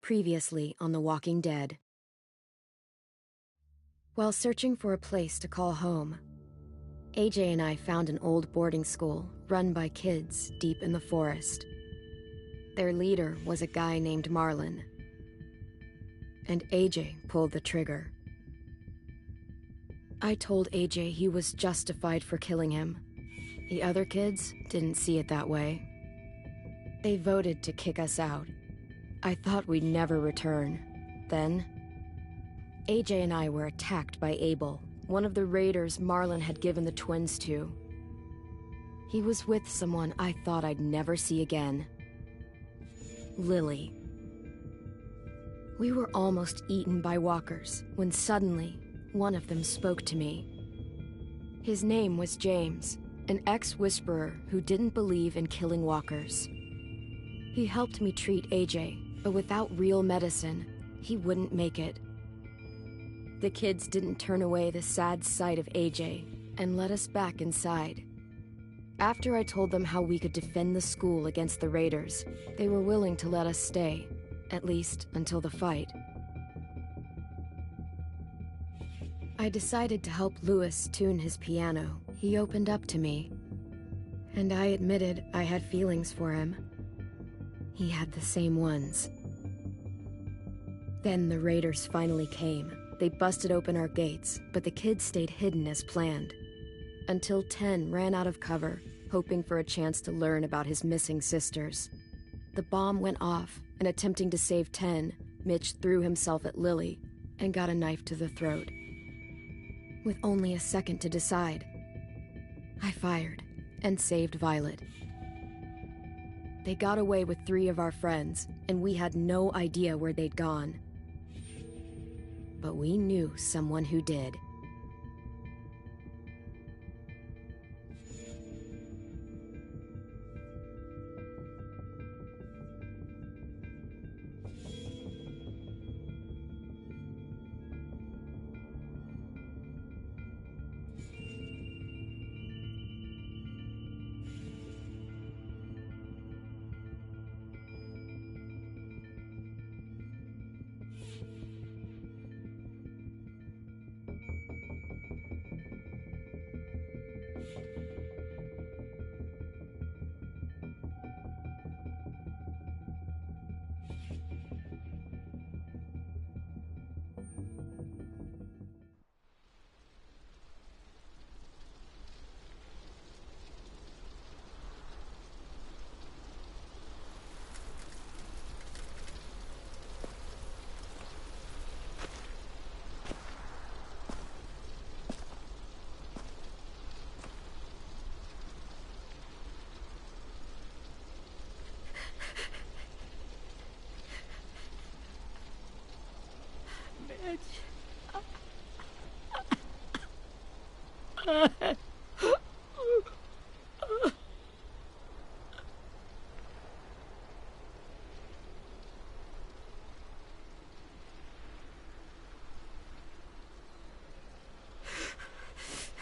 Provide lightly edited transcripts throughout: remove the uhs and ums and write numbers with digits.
Previously on The Walking Dead. While searching for a place to call home, AJ and I found an old boarding school run by kids deep in the forest. Their leader was a guy named Marlon, and AJ pulled the trigger. I told AJ he was justified for killing him. The other kids didn't see it that way. They voted to kick us out. I thought we'd never return. Then, AJ and I were attacked by Abel, one of the raiders Marlon had given the twins to. He was with someone I thought I'd never see again. Lily. We were almost eaten by walkers when suddenly one of them spoke to me. His name was James, an ex-whisperer who didn't believe in killing walkers. He helped me treat AJ, but without real medicine, he wouldn't make it. The kids didn't turn away the sad sight of AJ and let us back inside. After I told them how we could defend the school against the raiders, they were willing to let us stay, at least until the fight. I decided to help Louis tune his piano. He opened up to me, and I admitted I had feelings for him. He had the same ones. Then the raiders finally came. They busted open our gates, but the kids stayed hidden as planned. Until Ten ran out of cover, hoping for a chance to learn about his missing sisters. The bomb went off, and attempting to save Ten, Mitch threw himself at Lily and got a knife to the throat. With only a second to decide, I fired and saved Violet. They got away with 3 of our friends, and we had no idea where they'd gone. But we knew someone who did.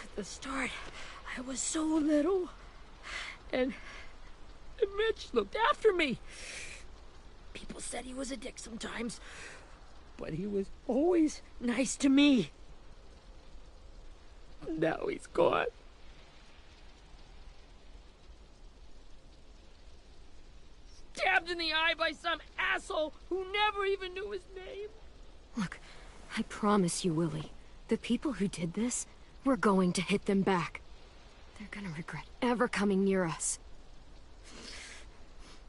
At the start, I was so little, and Mitch looked after me. People said he was a dick sometimes, but he was always nice to me. Now he's gone. Stabbed in the eye by some asshole who never even knew his name. Look, I promise you, Willie, the people who did this, we're going to hit them back. They're gonna regret ever coming near us.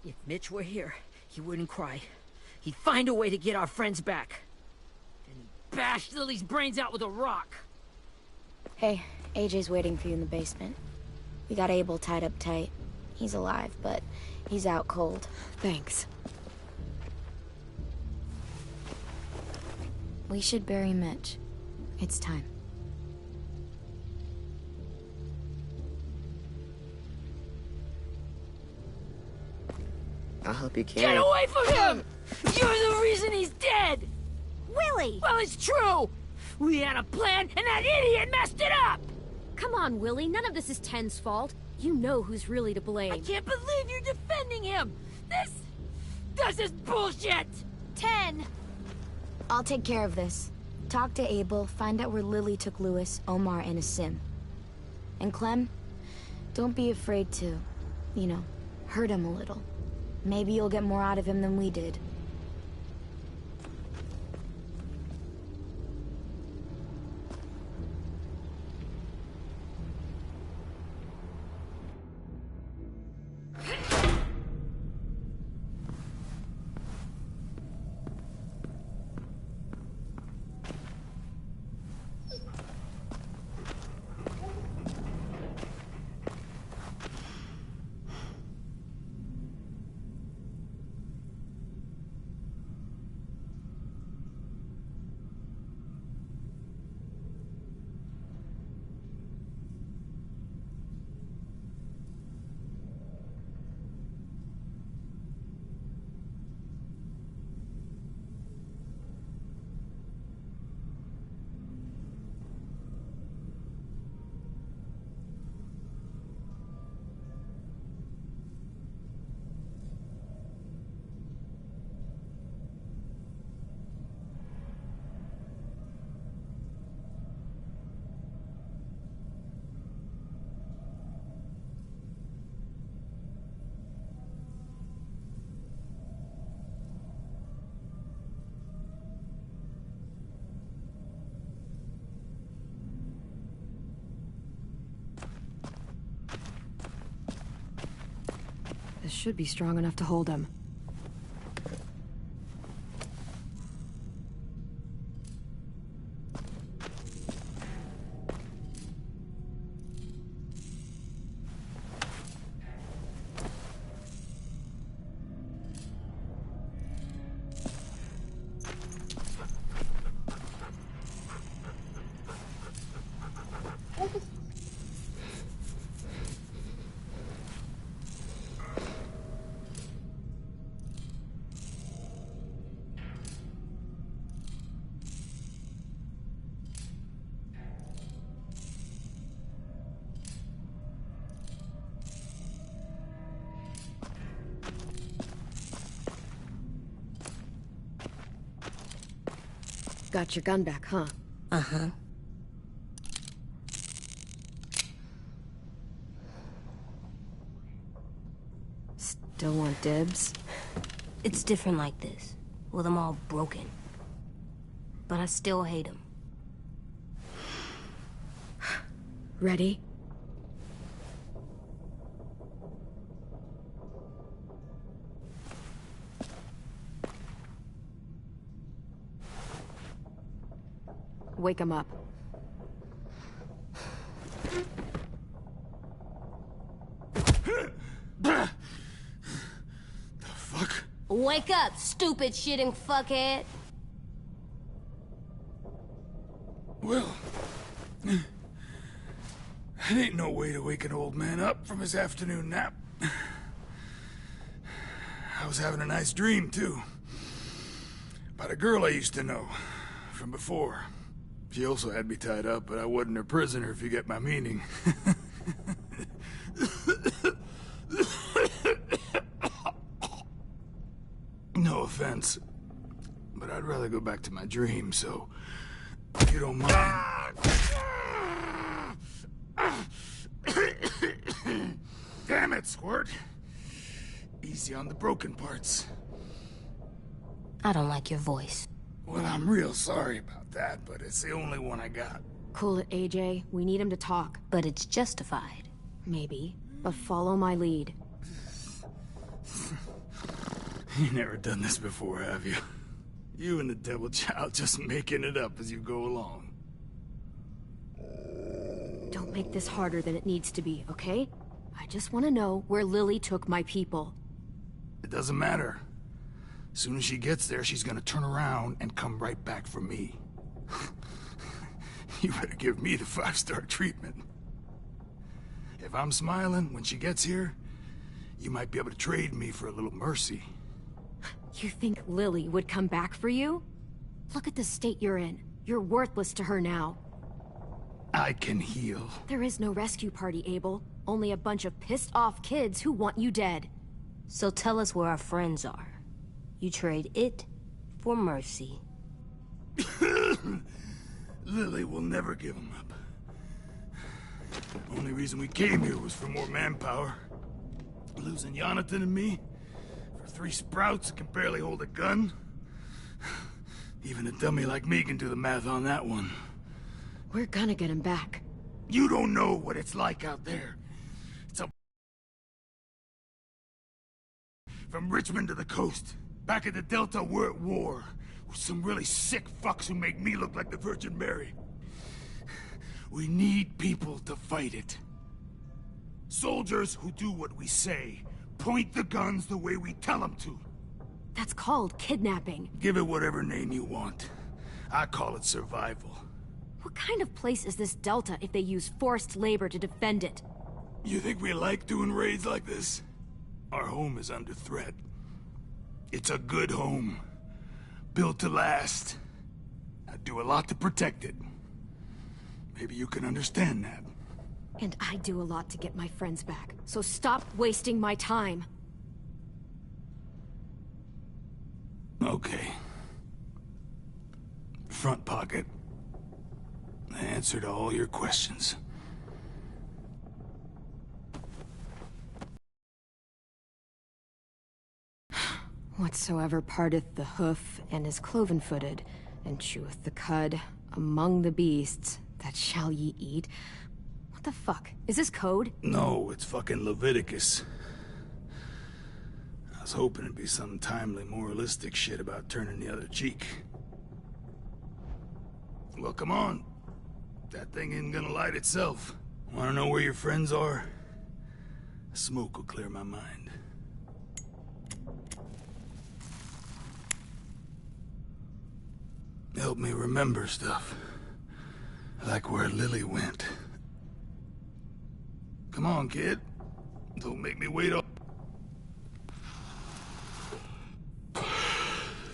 If Mitch were here, he wouldn't cry. He'd find a way to get our friends back. Then he'd bash Lily's brains out with a rock. Hey, AJ's waiting for you in the basement. We got Abel tied up tight. He's alive, but he's out cold. Thanks. We should bury Mitch. It's time. I'll help you carry. Get away from him! You're the reason he's dead! Willie! Well, it's true! We had a plan, and that idiot messed it up! Come on, Willie. None of this is Ten's fault. You know who's really to blame. I can't believe you're defending him! This is bullshit! 10! I'll take care of this. Talk to Abel, find out where Lily took Lewis, Omar, and Asim. And Clem, don't be afraid to, you know, hurt him a little. Maybe you'll get more out of him than we did. This should be strong enough to hold him. Got your gun back, huh? Uh-huh. Still want dibs? It's different like this, with them all broken. But I still hate them. Ready? Wake him up. The fuck? Wake up, stupid shitting fuckhead! Well, that ain't no way to wake an old man up from his afternoon nap. I was having a nice dream, too. About a girl I used to know from before. She also had me tied up, but I wasn't her prisoner, if you get my meaning. No offense, but I'd rather go back to my dream, so if you don't mind. Damn it, Squirt. Easy on the broken parts. I don't like your voice. Well, I'm real sorry about that, but it's the only one I got. Cool it, AJ. We need him to talk. But it's justified. Maybe. But follow my lead. You never done this before, have you? You and the Devil Child just making it up as you go along. Don't make this harder than it needs to be, okay? I just want to know where Lily took my people. It doesn't matter. As soon as she gets there, she's gonna turn around and come right back for me. You better give me the 5-star treatment. If I'm smiling when she gets here, you might be able to trade me for a little mercy. You think Lily would come back for you? Look at the state you're in. You're worthless to her now. I can heal. There is no rescue party, Abel. Only a bunch of pissed-off kids who want you dead. So tell us where our friends are. You trade it for mercy. Lily will never give him up. Only reason we came here was for more manpower. Losing Jonathan and me for 3 sprouts that can barely hold a gun. Even a dummy like me can do the math on that one. We're gonna get him back. You don't know what it's like out there. It's a... From Richmond to the coast. Back at the Delta, we're at war. With some really sick fucks who make me look like the Virgin Mary. We need people to fight it. Soldiers who do what we say. Point the guns the way we tell them to. That's called kidnapping. Give it whatever name you want. I call it survival. What kind of place is this Delta if they use forced labor to defend it? You think we like doing raids like this? Our home is under threat. It's a good home. Built to last. I'd do a lot to protect it. Maybe you can understand that. And I do a lot to get my friends back. So stop wasting my time. Okay. Front pocket. The answer to all your questions. Whatsoever parteth the hoof, and is cloven-footed, and cheweth the cud, among the beasts, that shall ye eat. What the fuck? Is this code? No, it's fucking Leviticus. I was hoping it'd be some timely, moralistic shit about turning the other cheek. Well, come on. That thing isn't gonna light itself. Wanna know where your friends are? Smoke will clear my mind. Help me remember stuff. Like where Lily went. Come on, kid. Don't make me wait up.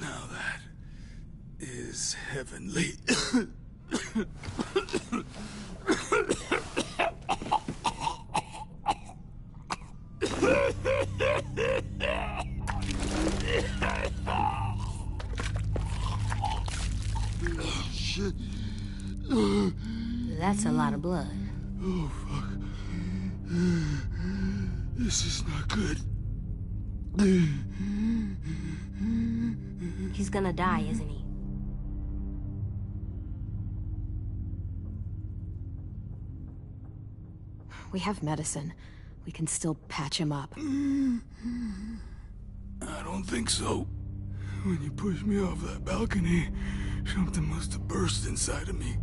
Now that is heavenly. Shit. That's a lot of blood. Oh, fuck. This is not good. He's gonna die, isn't he? We have medicine. We can still patch him up. I don't think so. When you pushed me off that balcony, something must have burst inside of me.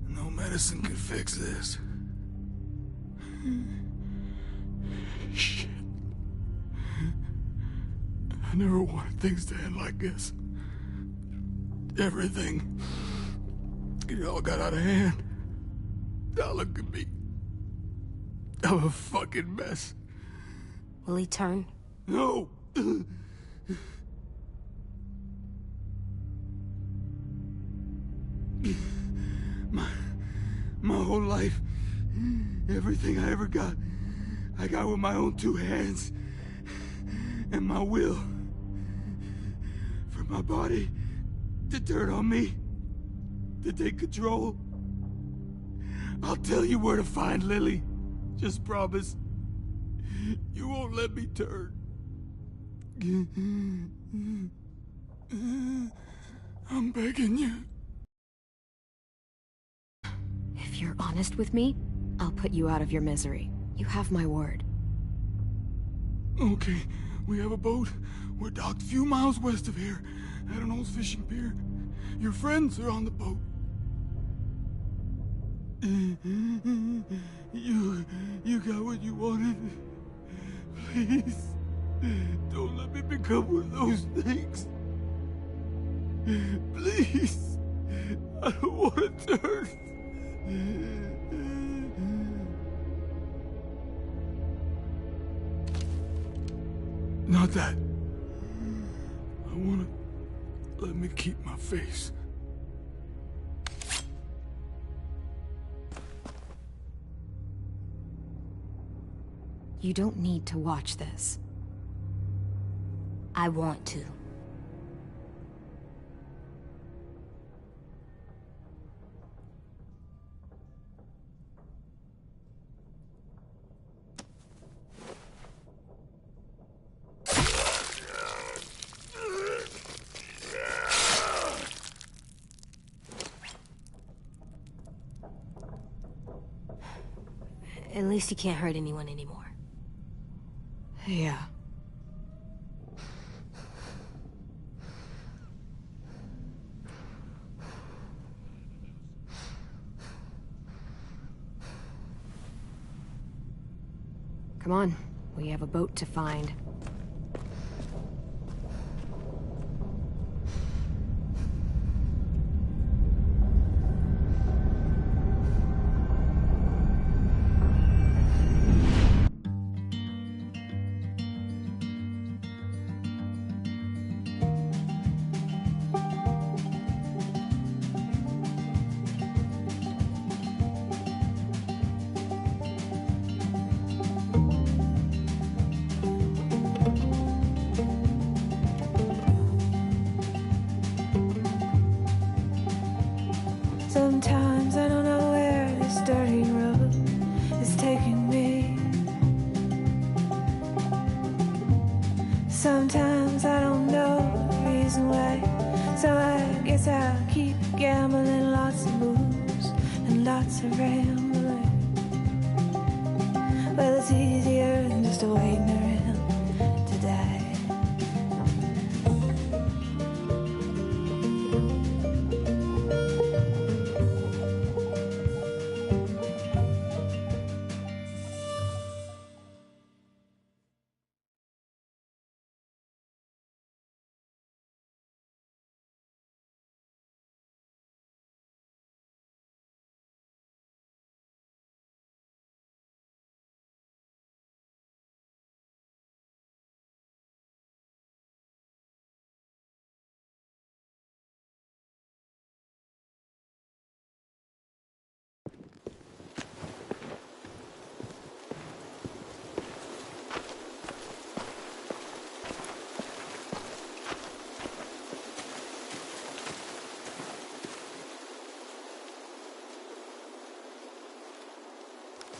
No medicine could fix this. Shit. I never wanted things to end like this. Everything. It all got out of hand. Now look at me. I'm a fucking mess. Will he turn? No! My whole life, everything I ever got, I got with my own 2 hands. And my will. For my body to turn on me, to take control. I'll tell you where to find Lily. Just promise. You won't let me turn. I'm begging you. If you're honest with me, I'll put you out of your misery. You have my word. Okay, we have a boat. We're docked a few miles west of here, at an old fishing pier. Your friends are on the boat. You got what you wanted. Please, don't let me become one of those things. Please, I don't want to turn. Not that. I want to let me keep my face. You don't need to watch this. I want to. At least you can't hurt anyone anymore. Yeah. Come on, we have a boat to find. Sometimes I don't know where this dirty road is taking me. Sometimes I don't know the reason why. So I guess I'll keep gambling, lots of moves and lots of rambling. Well, it's easier than just waiting around to die.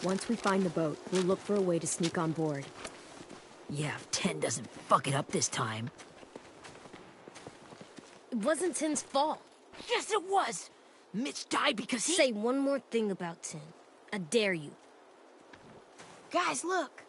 Once we find the boat, we'll look for a way to sneak on board. Yeah, if 10 doesn't fuck it up this time. It wasn't Tin's fault. Yes, it was! Mitch died because he— Say one more thing about Tin. I dare you. Guys, look!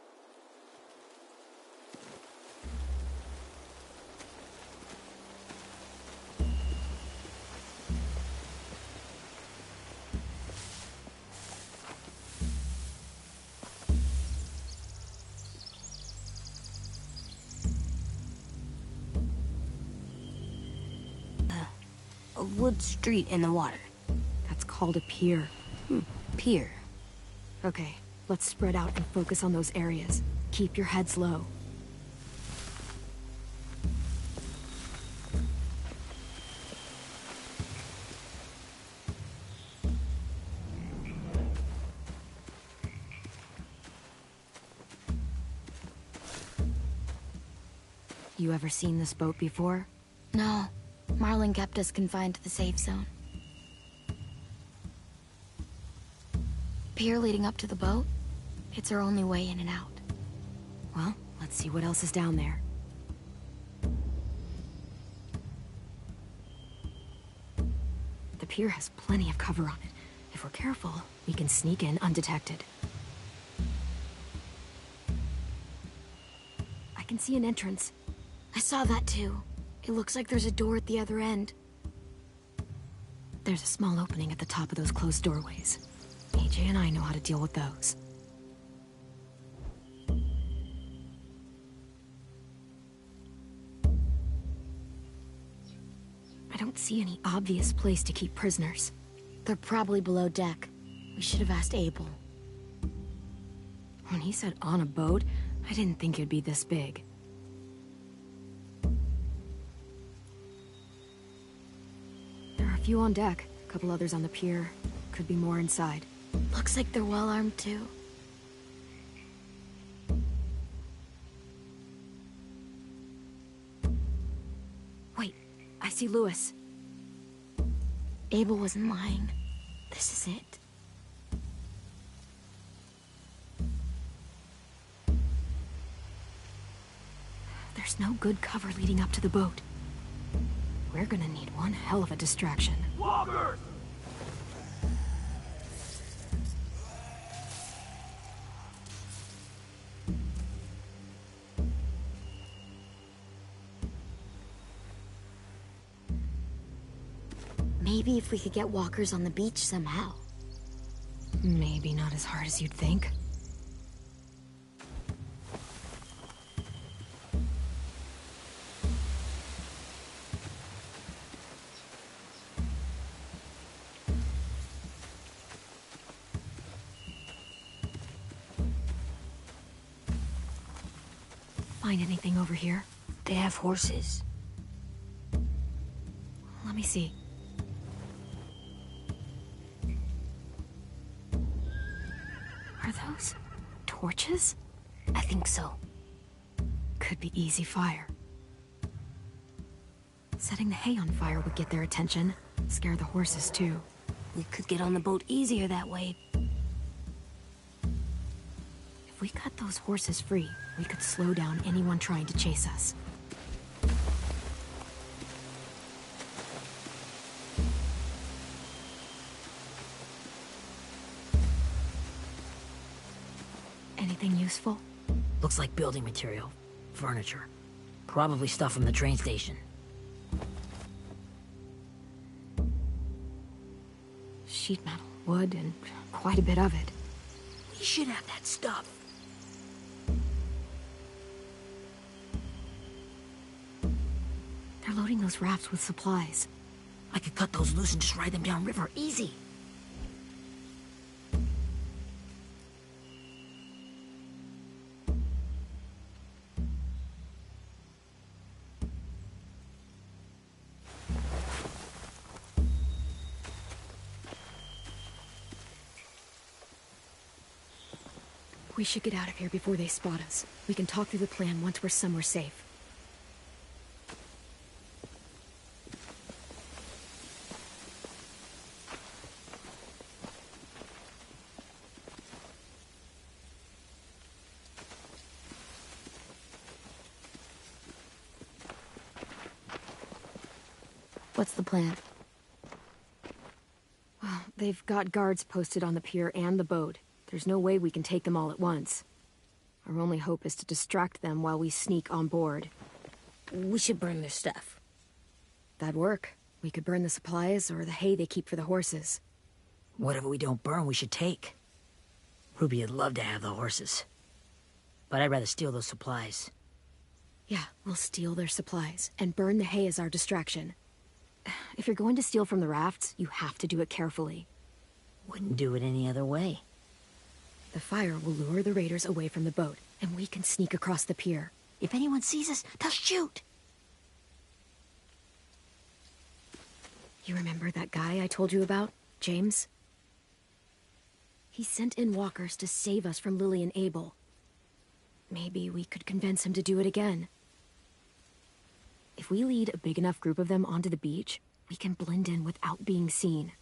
A wood street in the water. That's called a pier. Pier. Okay, let's spread out and focus on those areas. Keep your heads low. You ever seen this boat before? No. Marlin kept us confined to the safe zone. Pier leading up to the boat? It's our only way in and out. Well, let's see what else is down there. The pier has plenty of cover on it. If we're careful, we can sneak in undetected. I can see an entrance. I saw that too. It looks like there's a door at the other end. There's a small opening at the top of those closed doorways. AJ and I know how to deal with those. I don't see any obvious place to keep prisoners. They're probably below deck. We should have asked Abel. When he said on a boat, I didn't think it'd be this big. There are a few on deck, a couple others on the pier. Could be more inside. Looks like they're well armed too. Wait, I see Louis. Abel wasn't lying. This is it. There's no good cover leading up to the boat. We're gonna need one hell of a distraction. Walkers! Maybe if we could get walkers on the beach somehow. Maybe not as hard as you'd think. Find anything over here? They have horses. Let me see. Are those torches? I think so. Could be easy fire. Setting the hay on fire would get their attention. Scare the horses too. We could get on the boat easier that way. If we cut those horses free, we could slow down anyone trying to chase us. Anything useful? Looks like building material. Furniture. Probably stuff from the train station. Sheet metal, wood, and quite a bit of it. We should have that stuff. They're loading those rafts with supplies. I could cut those loose and just ride them downriver. Easy. We should get out of here before they spot us. We can talk through the plan once we're somewhere safe. What's the plan? Well, they've got guards posted on the pier and the boat. There's no way we can take them all at once. Our only hope is to distract them while we sneak on board. We should burn their stuff. That'd work. We could burn the supplies or the hay they keep for the horses. Whatever we don't burn, we should take. Ruby would love to have the horses. But I'd rather steal those supplies. Yeah, we'll steal their supplies and burn the hay as our distraction. If you're going to steal from the rafts, you have to do it carefully. Wouldn't do it any other way. The fire will lure the raiders away from the boat, and we can sneak across the pier. If anyone sees us, they'll shoot. You remember that guy I told you about? James? He sent in walkers to save us from Lily and Abel. Maybe we could convince him to do it again. If we lead a big enough group of them onto the beach, we can blend in without being seen.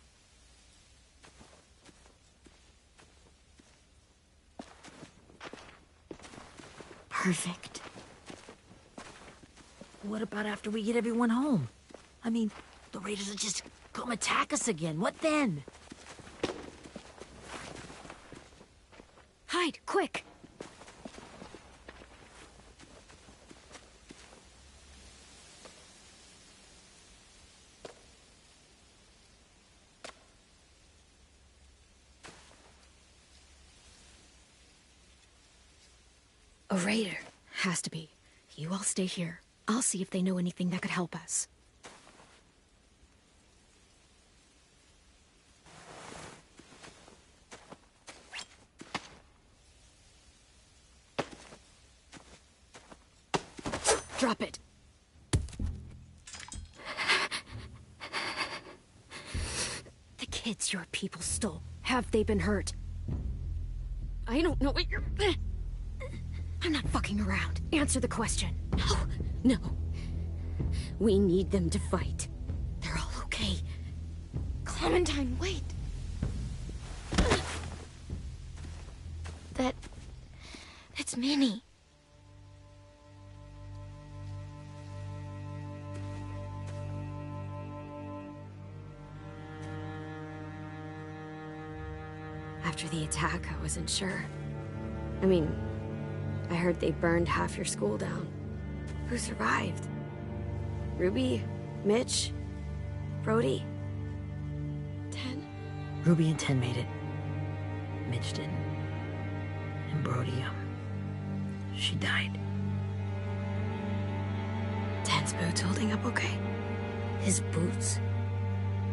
Perfect. What about after we get everyone home? I mean, the raiders will just come attack us again. What then? Hide, quick! A raider. Has to be. You all stay here. I'll see if they know anything that could help us. Drop it. The kids your people stole. Have they been hurt? I don't know what you're... I'm not fucking around. Answer the question. No. We need them to fight. They're all okay. Clementine, wait. It's Minnie. After the attack, I wasn't sure. I mean, I heard they burned half your school down. Who survived? Ruby? Mitch? Brody? Ruby and Ten made it. Mitch didn't. And Brody, she died. Ten's boots holding up okay? His boots?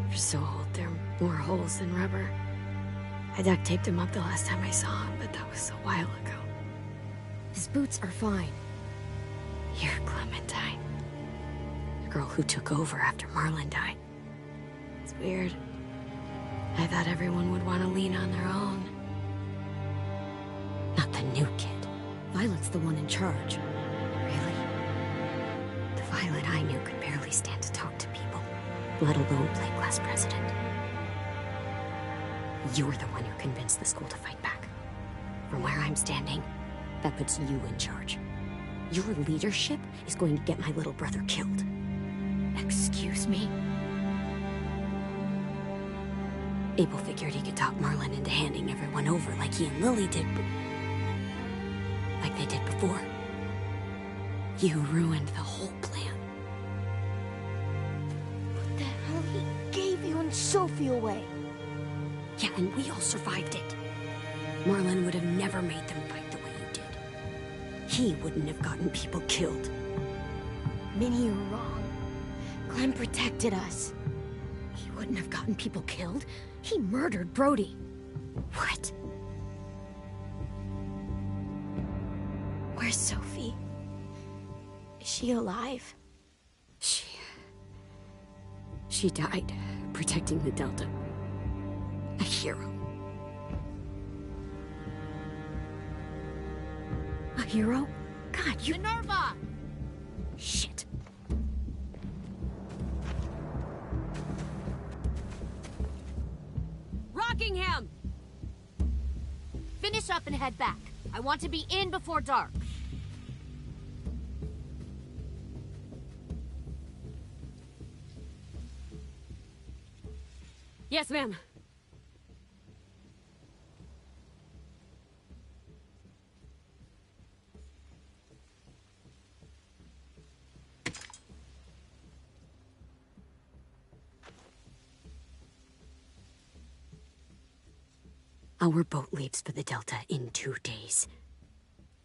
They're so old, there are more holes than rubber. I duct taped him up the last time I saw him, but that was a while ago. His boots are fine. You're Clementine. The girl who took over after Marlon died. It's weird. I thought everyone would want to lean on their own. Not the new kid. Violet's the one in charge. Really? The Violet I knew could barely stand to talk to people, let alone play class president. You're the one who convinced the school to fight back. From where I'm standing, that puts you in charge. Your leadership is going to get my little brother killed. Excuse me? Abel figured he could talk Marlon into handing everyone over like he and Lily did, like they did before. You ruined the whole plan. What the hell? He gave you and Sophie away. Yeah, and we all survived it. Marlon would have never made them fight the way you did. He wouldn't have gotten people killed. Minnie, you're wrong. Clem protected us. He wouldn't have gotten people killed. He murdered Brody. What? Where's Sophie? Is she alive? She died protecting the Delta. A hero. A hero? God, you... Minerva! Shit. Rockingham! Finish up and head back. I want to be in before dark. Yes, ma'am. Our boat leaves for the Delta in 2 days.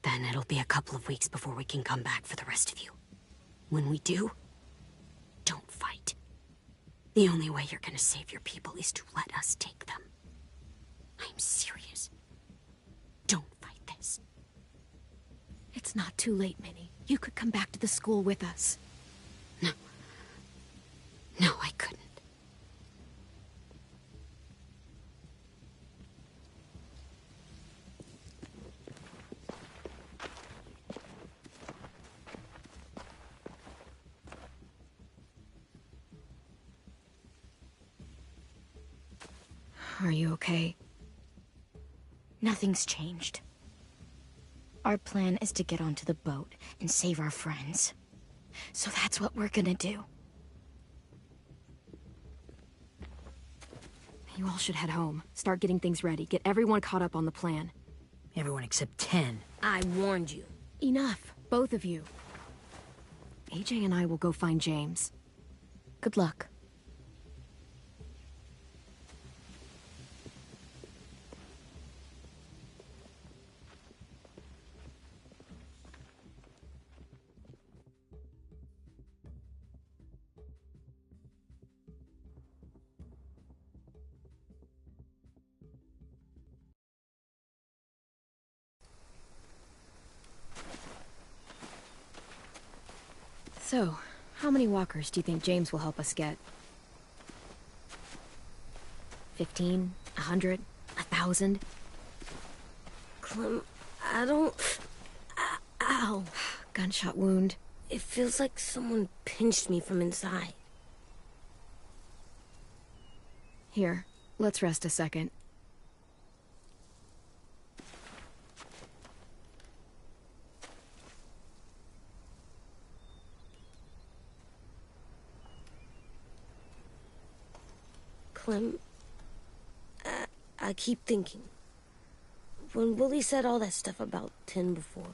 Then it'll be a couple of weeks before we can come back for the rest of you. When we do, don't fight. The only way you're gonna save your people is to let us take them. I'm serious. Don't fight this. It's not too late, Minnie. You could come back to the school with us. No, I couldn't. Are you okay? Nothing's changed. Our plan is to get onto the boat and save our friends. So that's what we're gonna do. You all should head home. Start getting things ready. Get everyone caught up on the plan. Everyone except 10. I warned you. Enough, both of you. AJ and I will go find James. Good luck. So, how many walkers do you think James will help us get? 15? 100? 1,000? Clem, I don't... Ow. Gunshot wound. It feels like someone pinched me from inside. Here, let's rest a second. Clem, I keep thinking. When Willie said all that stuff about 10 before,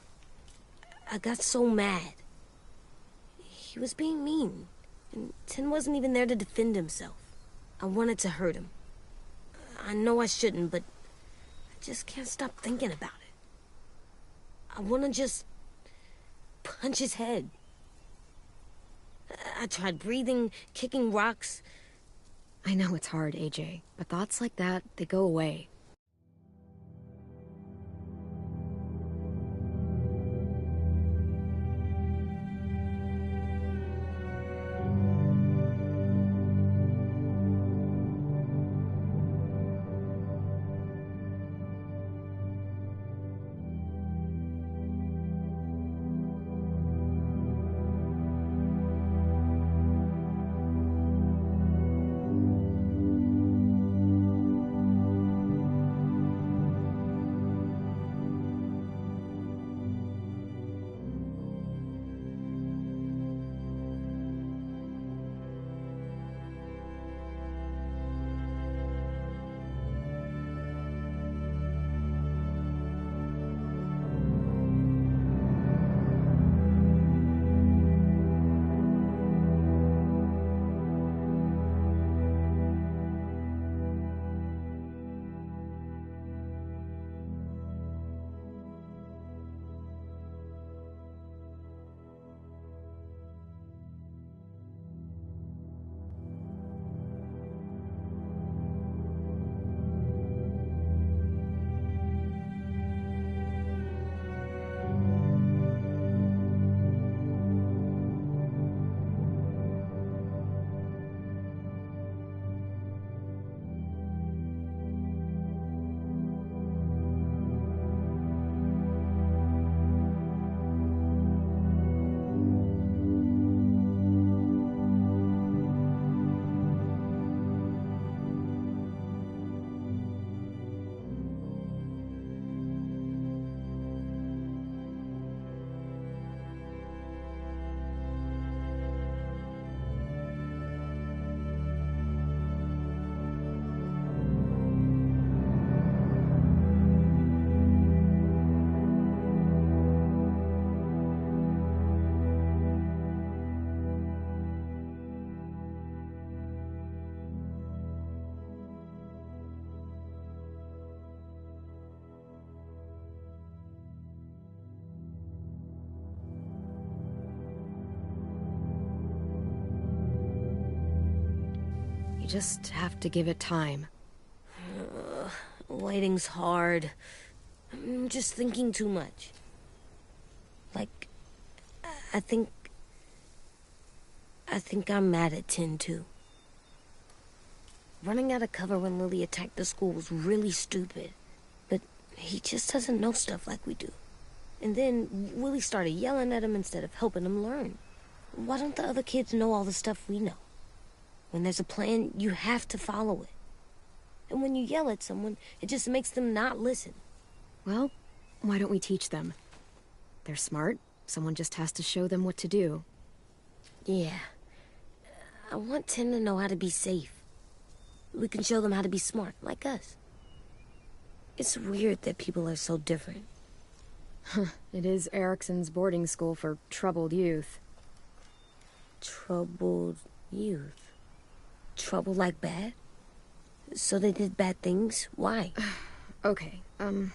I got so mad. He was being mean, and 10 wasn't even there to defend himself. I wanted to hurt him. I know I shouldn't, but I just can't stop thinking about it. I want to just punch his head. I tried breathing, kicking rocks. I know it's hard, AJ, but thoughts like that, they go away. You just have to give it time. Waiting's hard. I'm just thinking too much. Like, I think I'm mad at Tin, too. Running out of cover when Lily attacked the school was really stupid. But he just doesn't know stuff like we do. And then Willie started yelling at him instead of helping him learn. Why don't the other kids know all the stuff we know? When there's a plan, you have to follow it. And when you yell at someone, it just makes them not listen. Well, why don't we teach them? They're smart. Someone just has to show them what to do. Yeah. I want Tin to know how to be safe. We can show them how to be smart, like us. It's weird that people are so different. It is Erickson's boarding school for troubled youth. Troubled youth? Trouble like bad? So they did bad things? Why? Okay,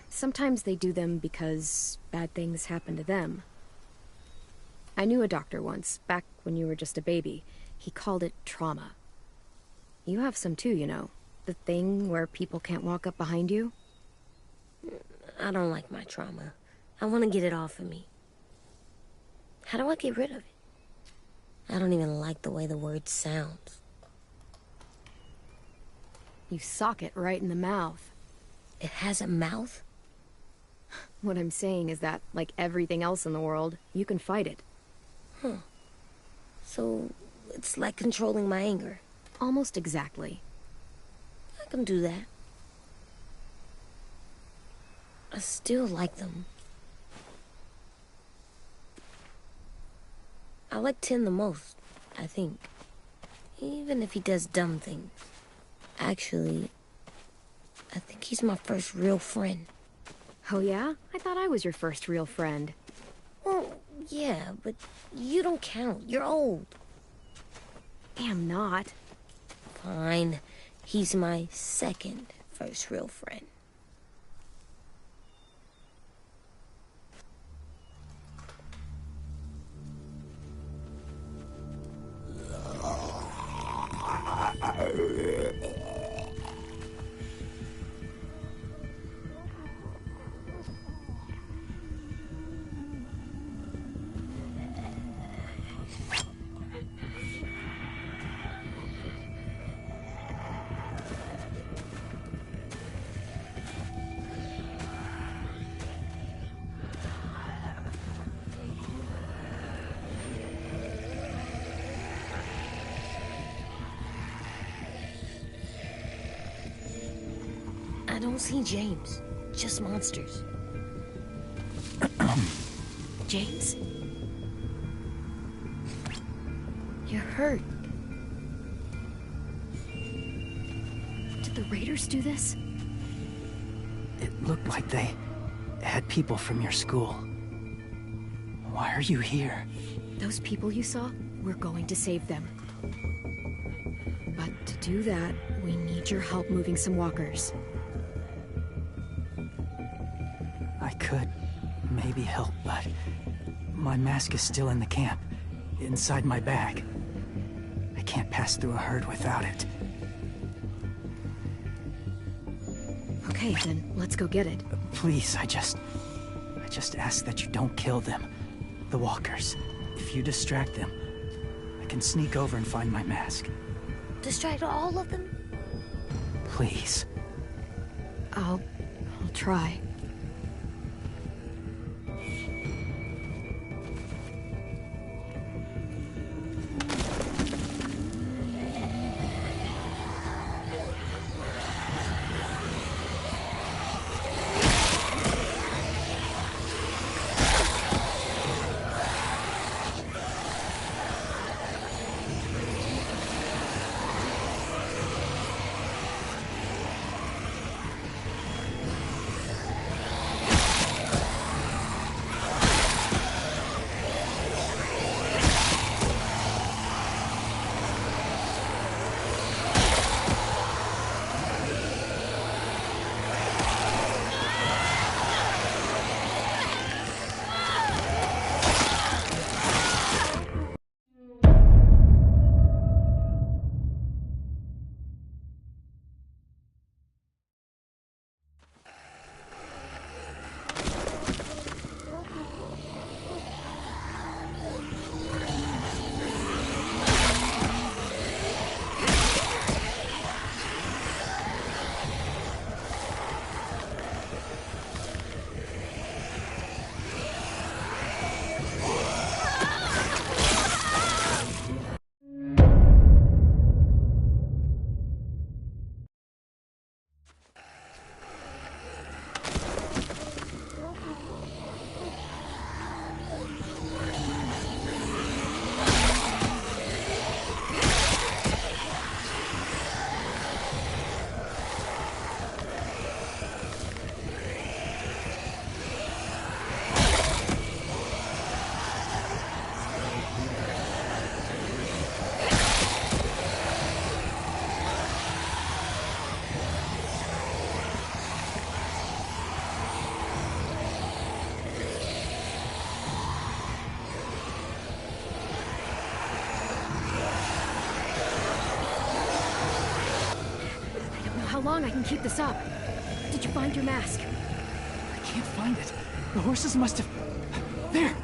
sometimes they do them because bad things happen to them. I knew a doctor once, back when you were just a baby. He called it trauma. You have some too, you know. The thing where people can't walk up behind you. I don't like my trauma. I want to get it off of me. How do I get rid of it? I don't even like the way the word sounds. You sock it right in the mouth. It has a mouth? What I'm saying is that, like everything else in the world, you can fight it. Huh. So, it's like controlling my anger. Almost exactly. I can do that. I still like them. I like Tin the most, I think. Even if he does dumb things. Actually, I think he's my first real friend. Oh yeah? I thought I was your first real friend. Well, yeah, but you don't count. You're old. I'm not. Fine. He's my second first real friend. I don't see James, just monsters. James? You're hurt. Did the Raiders do this? It looked like they had people from your school. Why are you here? Those people you saw, we're going to save them. But to do that, we need your help moving some walkers. I could maybe help, but my mask is still in the camp, inside my bag. I can't pass through a herd without it. Okay, then let's go get it. Please, I just ask that you don't kill them. The walkers. If you distract them, I can sneak over and find my mask. Distract all of them? Please. I'll try. How long I can keep this up? Did you find your mask? I can't find it. The horses must have... There!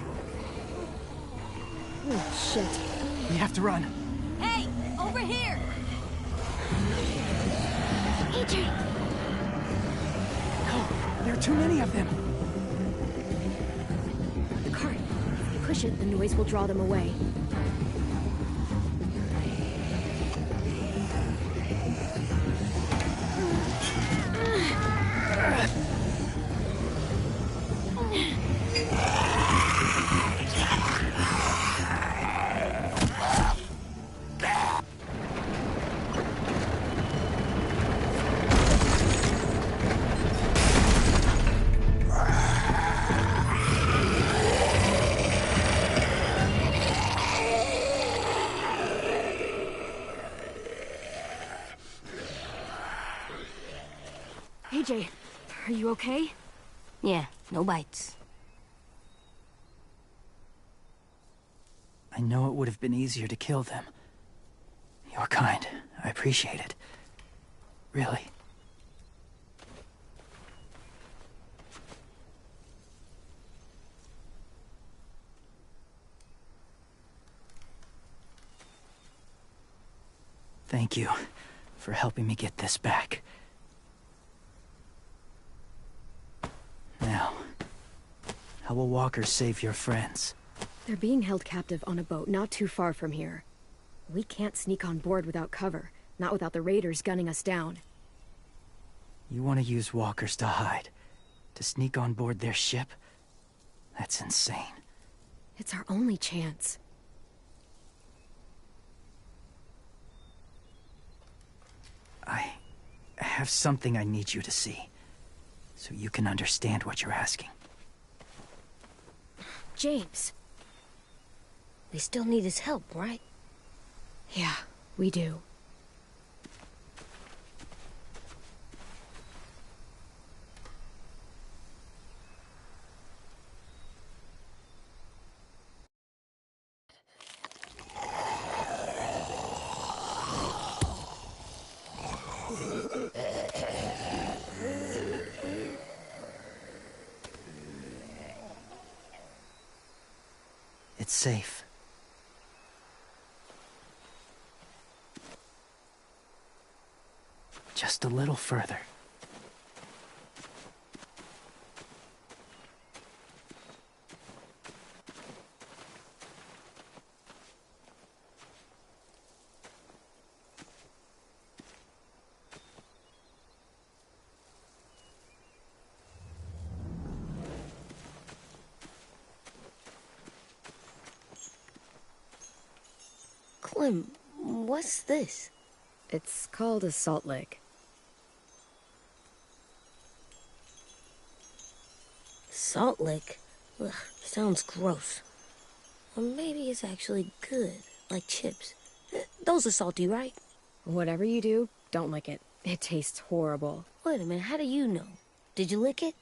Oh, shit. We have to run. Hey, over here! AJ! Oh, there are too many of them. The cart. If you push it, the noise will draw them away. Are you okay? Yeah, no bites. I know it would have been easier to kill them. You're kind. I appreciate it. Really. Thank you for helping me get this back. Now, how will Walker save your friends? They're being held captive on a boat not too far from here. We can't sneak on board without cover, not without the raiders gunning us down. You want to use walkers to hide? To sneak on board their ship? That's insane. It's our only chance. I have something I need you to see, so you can understand what you're asking. James. We still need his help, right? Yeah, we do. It's safe. Just a little further. Clem, what's this? It's called a salt lick. Salt lick? Ugh, sounds gross. Or maybe it's actually good, like chips. Those are salty, right? Whatever you do, don't lick it. It tastes horrible. Wait a minute, how do you know? Did you lick it?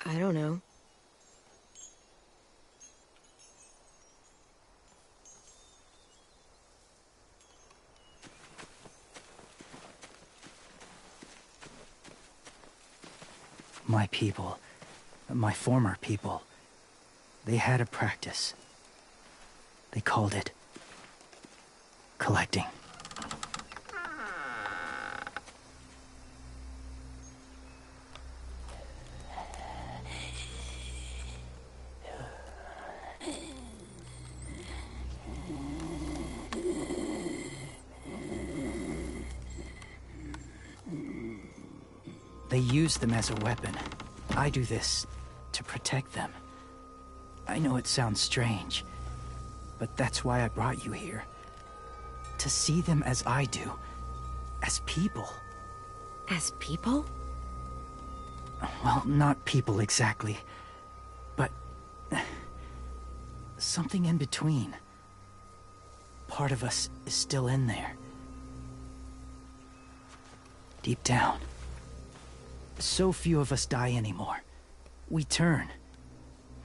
I don't know. My people, my former people, they had a practice. They called it collecting. They use them as a weapon. I do this to protect them. I know it sounds strange, but that's why I brought you here. To see them as I do. As people. As people? Well, not people exactly, but something in between. Part of us is still in there. Deep down. So few of us die anymore. We turn.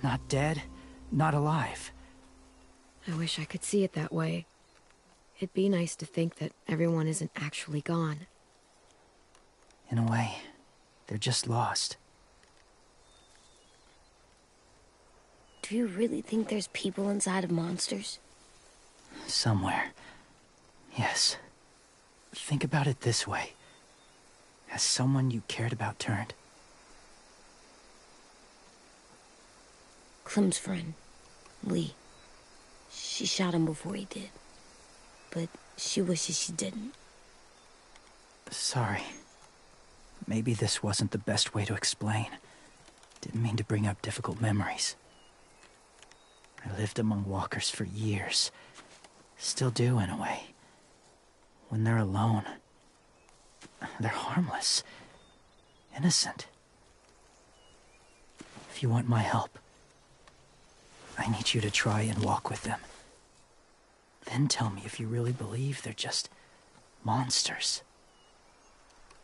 Not dead, not alive. I wish I could see it that way. It'd be nice to think that everyone isn't actually gone. In a way, they're just lost. Do you really think there's people inside of monsters? Somewhere. Yes. Think about it this way. Has someone you cared about turned? Clem's friend, Lee. She shot him before he did. But she wishes she didn't. Sorry. Maybe this wasn't the best way to explain. Didn't mean to bring up difficult memories. I lived among walkers for years. Still do, in a way. When they're alone, they're harmless. Innocent. If you want my help, I need you to try and walk with them. Then tell me if you really believe they're just monsters.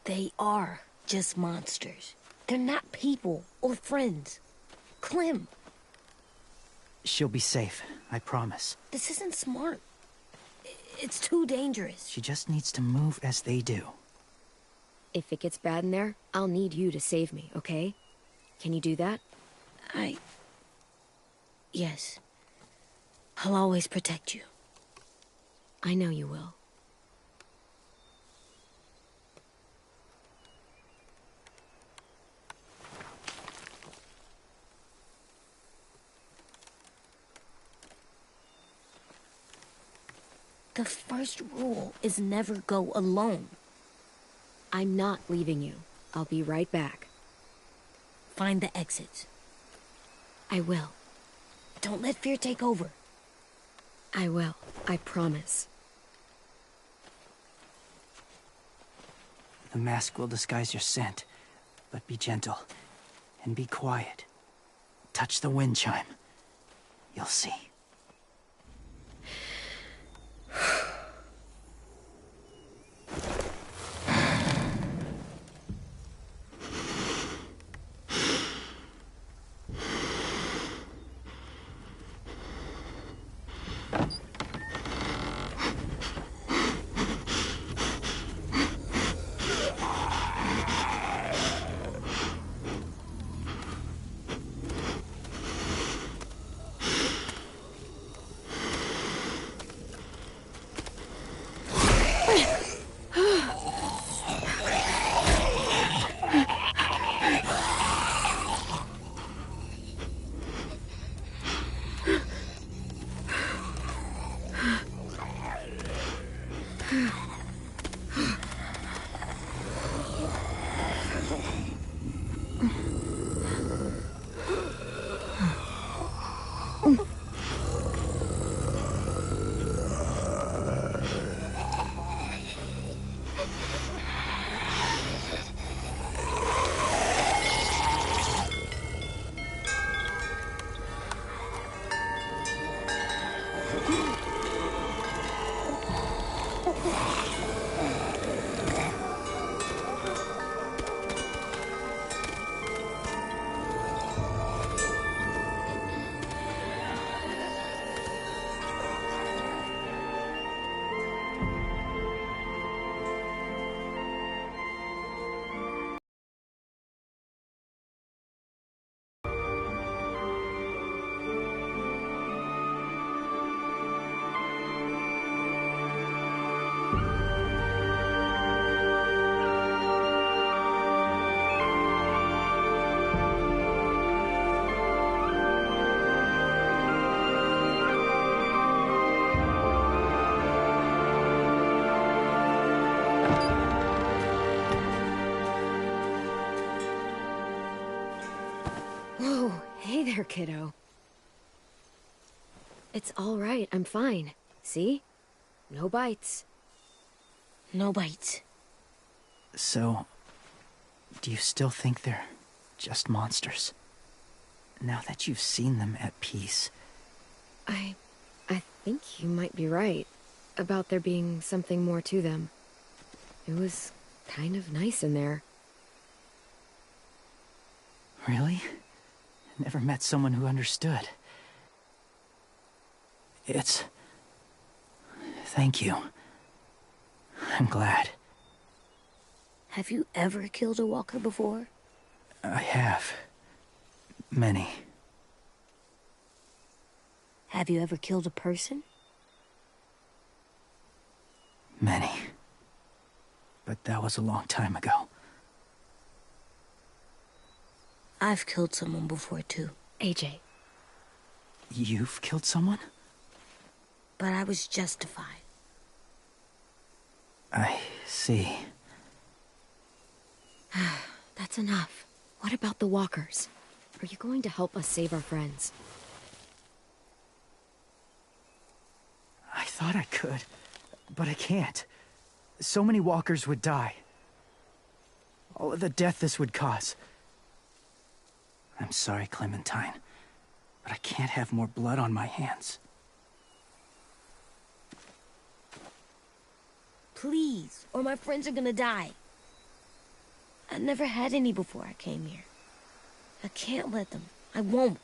They are just monsters. They're not people or friends. Clem, She'll be safe, I promise. this isn't smart. It's too dangerous. She just needs to move as they do. If it gets bad in there, I'll need you to save me, okay? Can you do that? Yes. I'll always protect you. I know you will. The first rule is never go alone. I'm not leaving you. I'll be right back. Find the exits. I will. Don't let fear take over. I will. I promise. The mask will disguise your scent, but be gentle and be quiet. Touch the wind chime. You'll see. Whoa, hey there, kiddo. It's all right, I'm fine. See? No bites. No bites. So, do you still think they're just monsters? Now that you've seen them at peace. I think you might be right about there being something more to them. It was kind of nice in there. Really? Never met someone who understood. Thank you. I'm glad. Have you ever killed a walker before? I have. Many. Have you ever killed a person? Many. But that was a long time ago. I've killed someone before, too. AJ. You've killed someone? But I was justified. I see. That's enough. What about the walkers? Are you going to help us save our friends? I thought I could, but I can't. So many walkers would die. All of the death this would cause. I'm sorry, Clementine, but I can't have more blood on my hands. Please, or my friends are gonna die. I never had any before I came here. I can't let them. I won't.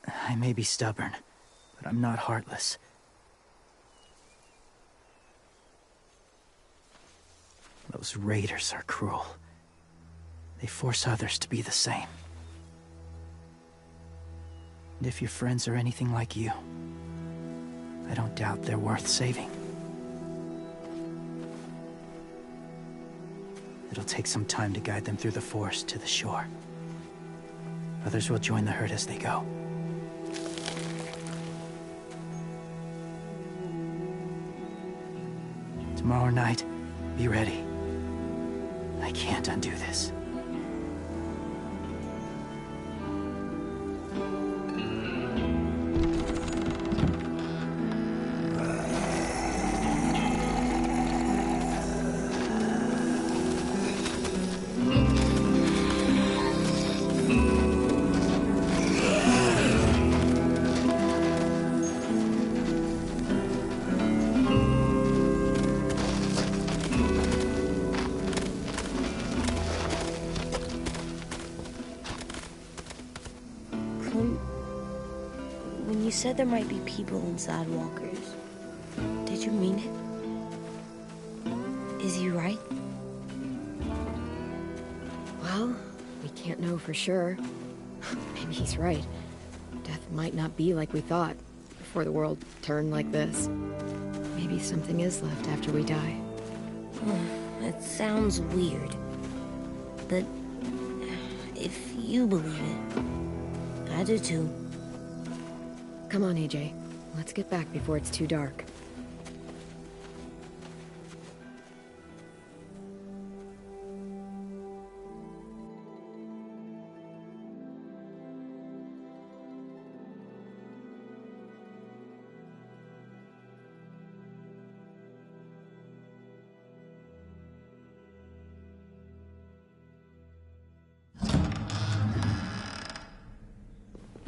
I may be stubborn, but I'm not heartless. Those raiders are cruel. They force others to be the same. And if your friends are anything like you, I don't doubt they're worth saving. It'll take some time to guide them through the forest to the shore. Others will join the herd as they go. Tomorrow night, be ready. I can't undo this. When you said there might be people inside walkers, did you mean it? Is he right? Well, we can't know for sure. Maybe he's right. Death might not be like we thought before the world turned like this. Maybe something is left after we die. It sounds weird. But if you believe it, I do too. Come on, AJ. Let's get back before it's too dark.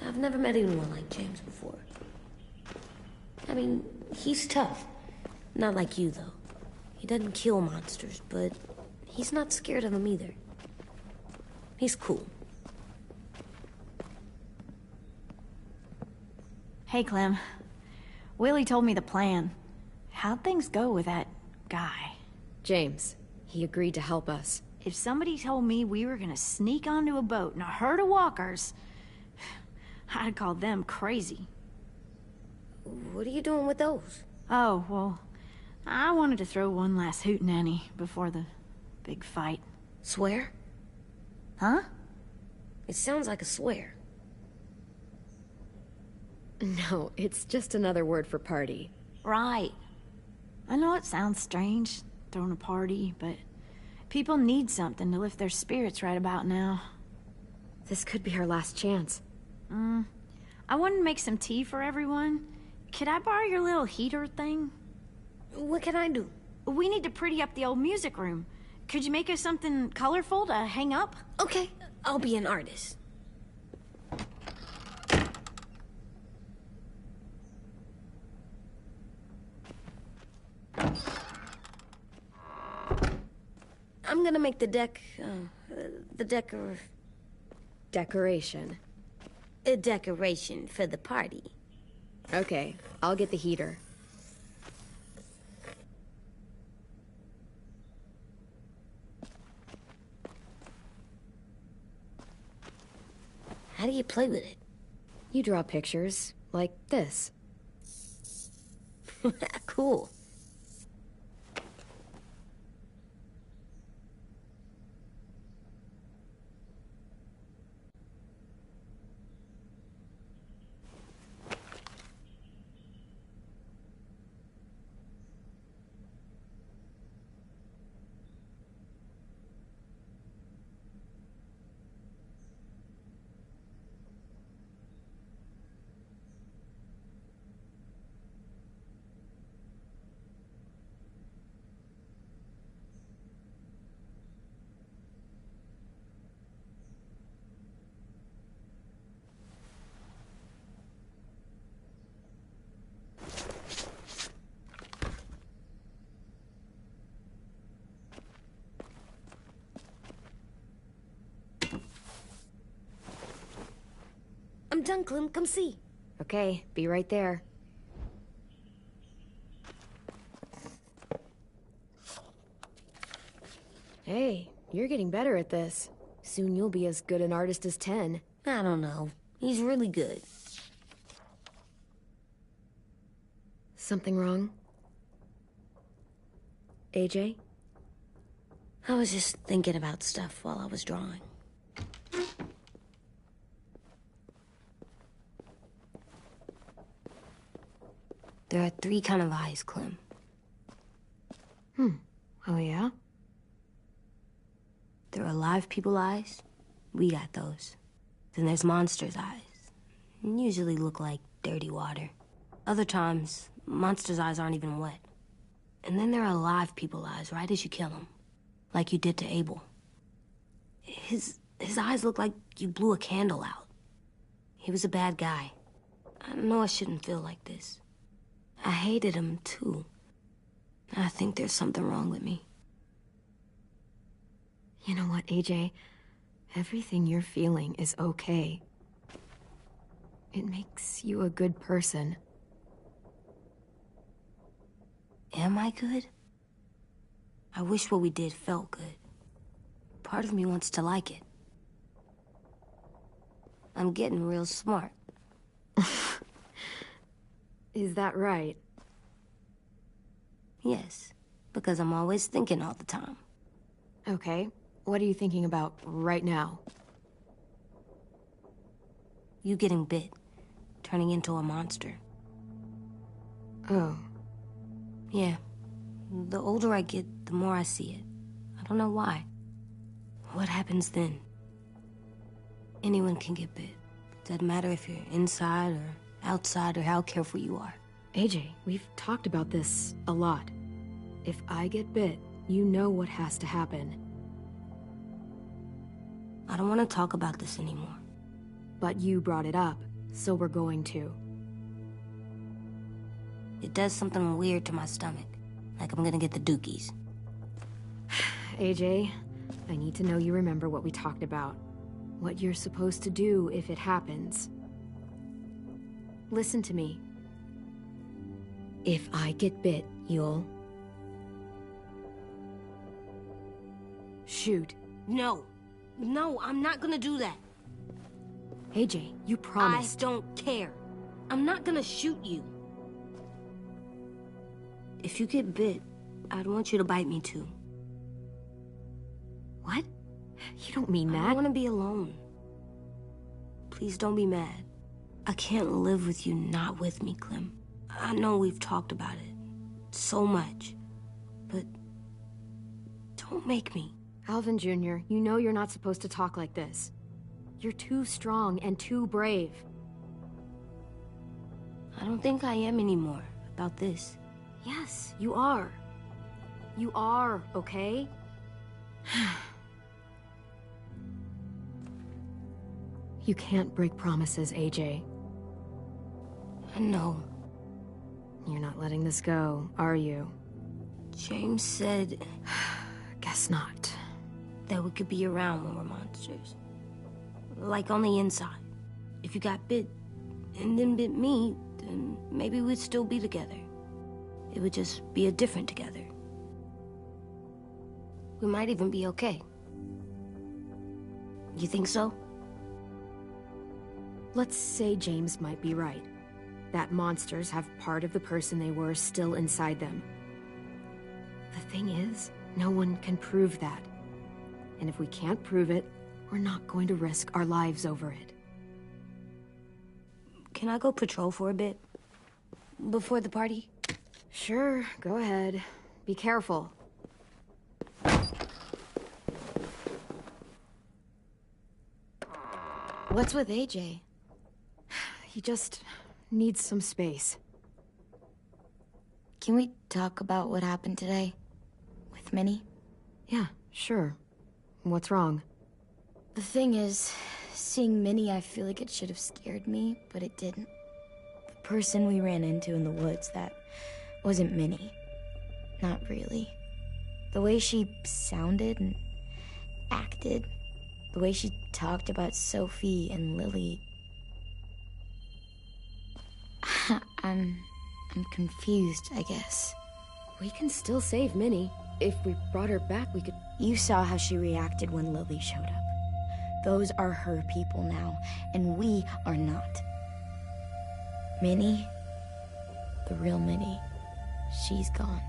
I've never met anyone like James before. I mean, he's tough. Not like you, though. He doesn't kill monsters, but he's not scared of them either. He's cool. Hey, Clem. Willie told me the plan. How'd things go with that guy? James. He agreed to help us. If somebody told me we were gonna sneak onto a boat in a herd of walkers, I'd call them crazy. What are you doing with those? Oh, well, I wanted to throw one last hootenanny before the big fight. Swear? Huh? It sounds like a swear. No, it's just another word for party. Right. I know it sounds strange, throwing a party, but people need something to lift their spirits right about now. This could be our last chance. I wanted to make some tea for everyone. Could I borrow your little heater thing? What can I do? We need to pretty up the old music room. Could you make us something colorful to hang up? Okay, I'll be an artist. I'm gonna make the Decoration. a decoration for the party. Okay, I'll get the heater. How do you play with it? You draw pictures, like this. Cool. done, Clem. Come see. Okay, be right there. Hey, you're getting better at this. Soon you'll be as good an artist as Ten. I don't know. He's really good. Something wrong? AJ? I was just thinking about stuff while I was drawing. There are 3 kind of eyes, Clem. Oh yeah? There are live people eyes. We got those. Then there's monsters' eyes. Usually look like dirty water. Other times, monsters' eyes aren't even wet. And then there are live people eyes right as you kill them. Like you did to Abel. His eyes look like you blew a candle out. He was a bad guy. I know I shouldn't feel like this. I hated him, too. I think there's something wrong with me. You know what, AJ? Everything you're feeling is okay. It makes you a good person. Am I good? I wish what we did felt good. Part of me wants to like it. I'm getting real smart. Is that right? Yes, because I'm always thinking all the time. Okay, what are you thinking about right now? You getting bit, turning into a monster. Oh. Yeah. The older I get, the more I see it. I don't know why. What happens then? Anyone can get bit. Doesn't matter if you're inside or outside or how careful you are. AJ, we've talked about this a lot. If I get bit, you know what has to happen. I don't want to talk about this anymore. But you brought it up, so we're going to. It does something weird to my stomach. Like I'm gonna get the dookies. AJ, I need to know you remember what we talked about. What you're supposed to do if it happens. Listen to me. If I get bit, you'll... shoot. No. No, I'm not gonna do that. AJ, you promised. I don't care. I'm not gonna shoot you. If you get bit, I'd want you to bite me too. What? You don't mean that. I want to be alone. Please don't be mad. I can't live with you not with me, Clem. I know we've talked about it so much, but don't make me. Alvin Jr., you know you're not supposed to talk like this. You're too strong and too brave. I don't think I am anymore about this. Yes, you are. You are, okay? You can't break promises, AJ. I know. You're not letting this go, are you? James said... Guess not. That we could be around when we're monsters. Like on the inside. If you got bit and then bit me, then maybe we'd still be together. It would just be a different together. We might even be okay. You think so? Let's say James might be right. That monsters have part of the person they were still inside them. The thing is, no one can prove that. And if we can't prove it, we're not going to risk our lives over it. Can I go patrol for a bit? Before the party? Sure, go ahead. Be careful. What's with AJ? He just needs some space. Can we talk about what happened today? With Minnie? Yeah, sure. What's wrong? The thing is, seeing Minnie, I feel like it should have scared me, but it didn't. The person we ran into in the woods, that wasn't Minnie. Not really. The way she sounded and acted, the way she talked about Sophie and Lily, I'm confused, I guess. We can still save Minnie. If we brought her back, we could... You saw how she reacted when Lily showed up. Those are her people now, and we are not. Minnie, the real Minnie, she's gone.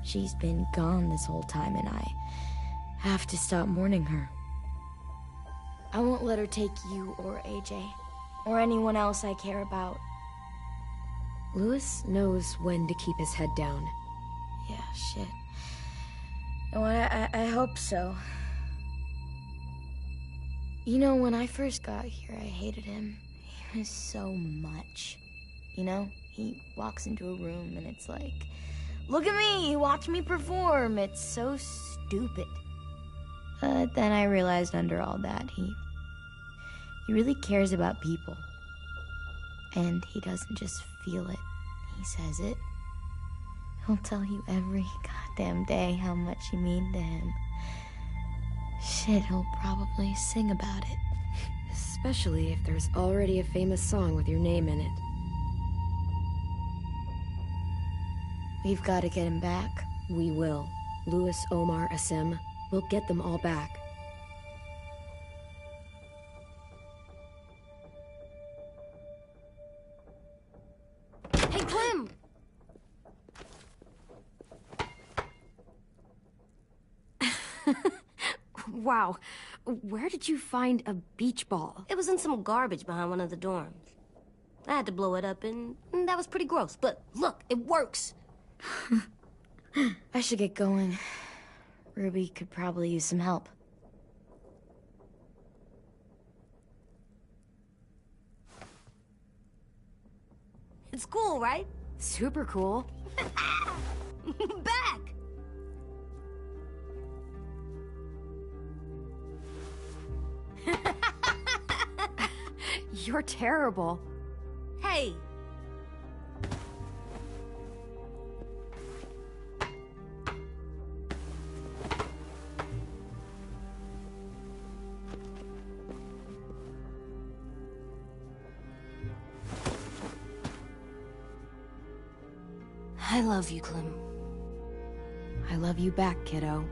She's been gone this whole time, and I have to stop mourning her. I won't let her take you or AJ, or anyone else I care about. Louis knows when to keep his head down. Yeah, shit. Oh, I hope so. You know, when I first got here, I hated him. He was so much. You know, he walks into a room and it's like, look at me, watch me perform. It's so stupid. But then I realized under all that, he really cares about people. And he doesn't just feel it, he says it. He'll tell you every goddamn day how much you mean to him. Shit, he'll probably sing about it. Especially if there's already a famous song with your name in it. We've got to get him back. We will. Louis, Omar, Asim. We'll get them all back. Hey, Clem! Wow. Where did you find a beach ball? It was in some garbage behind one of the dorms. I had to blow it up, and that was pretty gross. But look, it works. I should get going. Ruby could probably use some help. It's cool, right? Super cool. Back! You're terrible. Hey! I love you, Clem. I love you back, kiddo.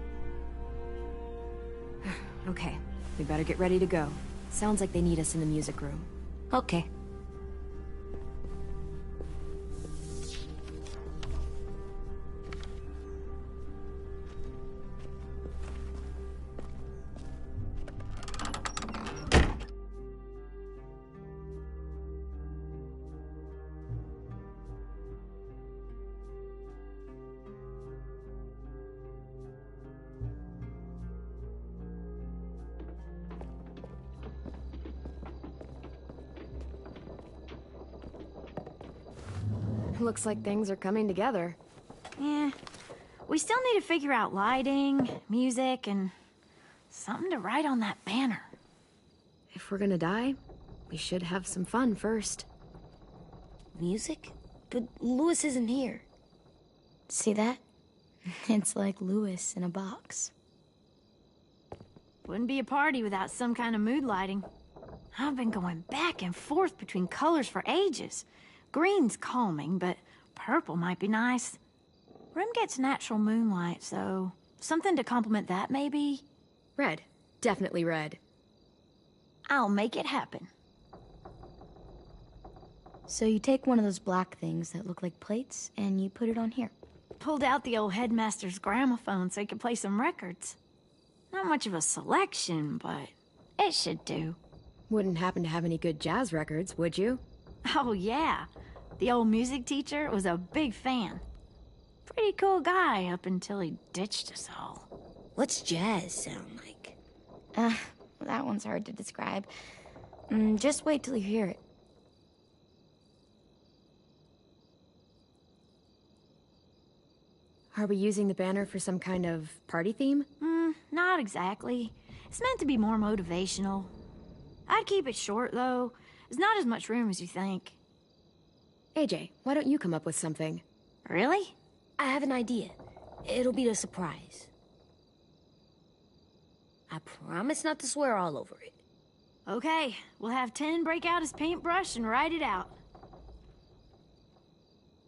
Okay, we better get ready to go. Sounds like they need us in the music room. Okay. Looks like things are coming together. Yeah. We still need to figure out lighting, music, and something to write on that banner. If we're gonna die, we should have some fun first. Music? But Louis isn't here. See that? It's like Louis in a box. Wouldn't be a party without some kind of mood lighting. I've been going back and forth between colors for ages. Green's calming, but purple might be nice. Room gets natural moonlight, so something to complement that, maybe? Red. Definitely red. I'll make it happen. So you take one of those black things that look like plates, and you put it on here. Pulled out the old headmaster's gramophone so he could play some records. Not much of a selection, but it should do. Wouldn't happen to have any good jazz records, would you? Oh, yeah. The old music teacher was a big fan. Pretty cool guy up until he ditched us all. What's jazz sound like? That one's hard to describe. Just wait till you hear it. Are we using the banner for some kind of party theme? Not exactly. It's meant to be more motivational. I'd keep it short, though. There's not as much room as you think. AJ, why don't you come up with something? Really? I have an idea. It'll be a surprise. I promise not to swear all over it. Okay, we'll have 10 break out his paintbrush and write it out.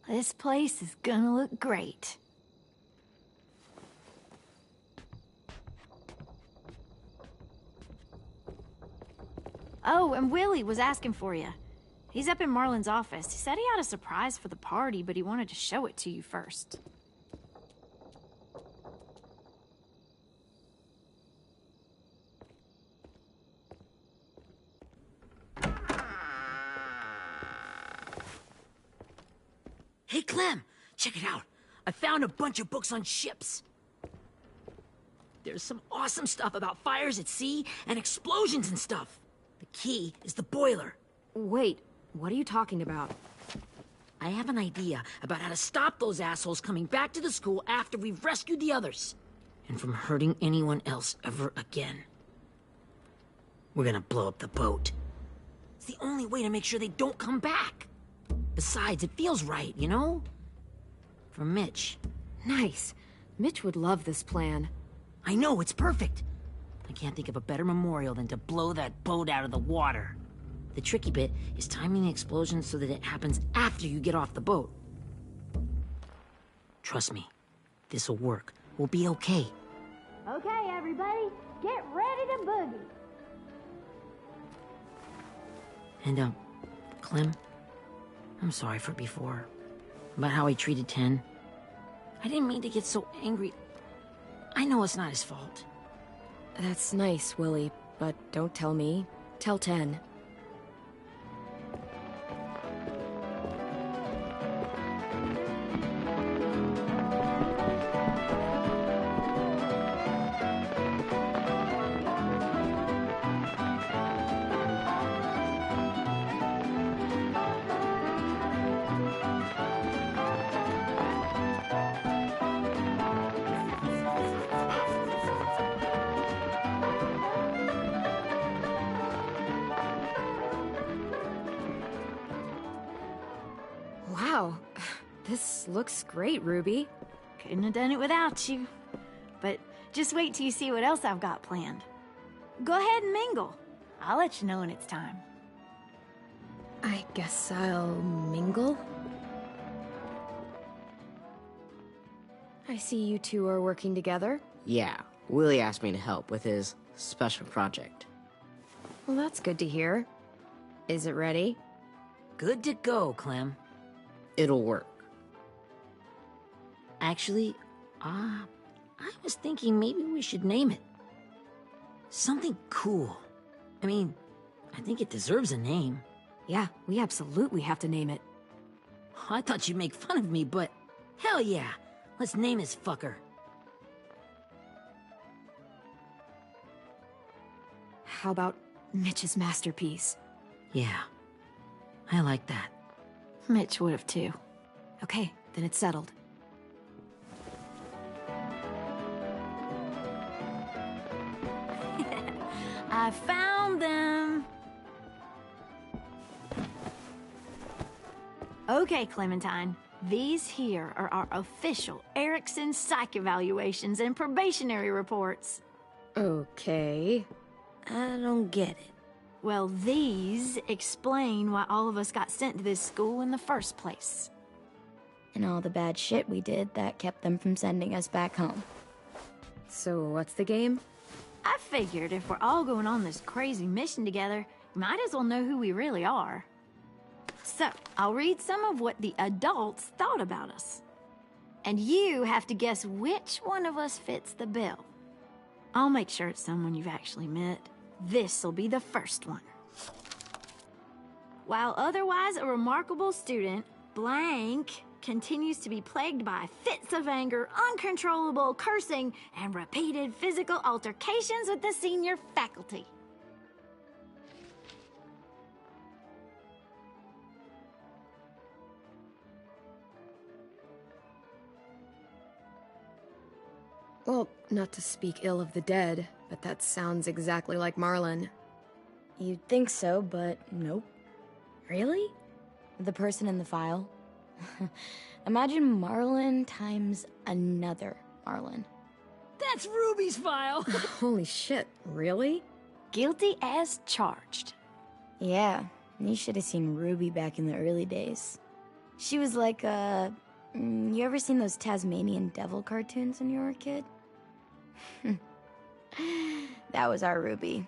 This place is gonna look great. Oh, and Willie was asking for you. He's up in Marlin's office. He said he had a surprise for the party, but he wanted to show it to you first. Hey, Clem, check it out. I found a bunch of books on ships. There's some awesome stuff about fires at sea and explosions and stuff. The key is the boiler. Wait, what are you talking about? I have an idea about how to stop those assholes coming back to the school after we've rescued the others. And from hurting anyone else ever again. We're gonna blow up the boat. It's the only way to make sure they don't come back. Besides, it feels right, you know? For Mitch. Nice. Mitch would love this plan. I know, it's perfect. I can't think of a better memorial than to blow that boat out of the water. The tricky bit is timing the explosion so that it happens after you get off the boat. Trust me, this'll work. We'll be okay. Okay, everybody, get ready to boogie. And, Clem, I'm sorry for before. About how I treated Ten. I didn't mean to get so angry. I know it's not his fault. That's nice, Willie, but don't tell me. Tell Ten. Wow, this looks great, Ruby. Couldn't have done it without you. But just wait till you see what else I've got planned. Go ahead and mingle. I'll let you know when it's time. I guess I'll mingle? I see you two are working together. Yeah, Willie asked me to help with his special project. Well, that's good to hear. Is it ready? Good to go, Clem. It'll work. Actually, I was thinking maybe we should name it. Something cool. I mean, I think it deserves a name. Yeah, we absolutely have to name it. I thought you'd make fun of me, but hell yeah. Let's name this fucker. How about Mitch's masterpiece? Yeah, I like that. Mitch would have too. Okay, then it's settled. I found them! Okay, Clementine. These here are our official Erickson psych evaluations and probationary reports. Okay. I don't get it. Well, these explain why all of us got sent to this school in the first place. And all the bad shit we did that kept them from sending us back home. So what's the game? I figured if we're all going on this crazy mission together, might as well know who we really are. So, I'll read some of what the adults thought about us. And you have to guess which one of us fits the bill. I'll make sure it's someone you've actually met. This'll be the first one. While otherwise a remarkable student, blank continues to be plagued by fits of anger, uncontrollable cursing, and repeated physical altercations with the senior faculty. Well, not to speak ill of the dead, but that sounds exactly like Marlin. You'd think so, but nope. Really? The person in the file. Imagine Marlin times another Marlin. That's Ruby's file! Holy shit, really? Guilty as charged. Yeah, you should have seen Ruby back in the early days. She was like you ever seen those Tasmanian devil cartoons when you were a kid? That was our Ruby.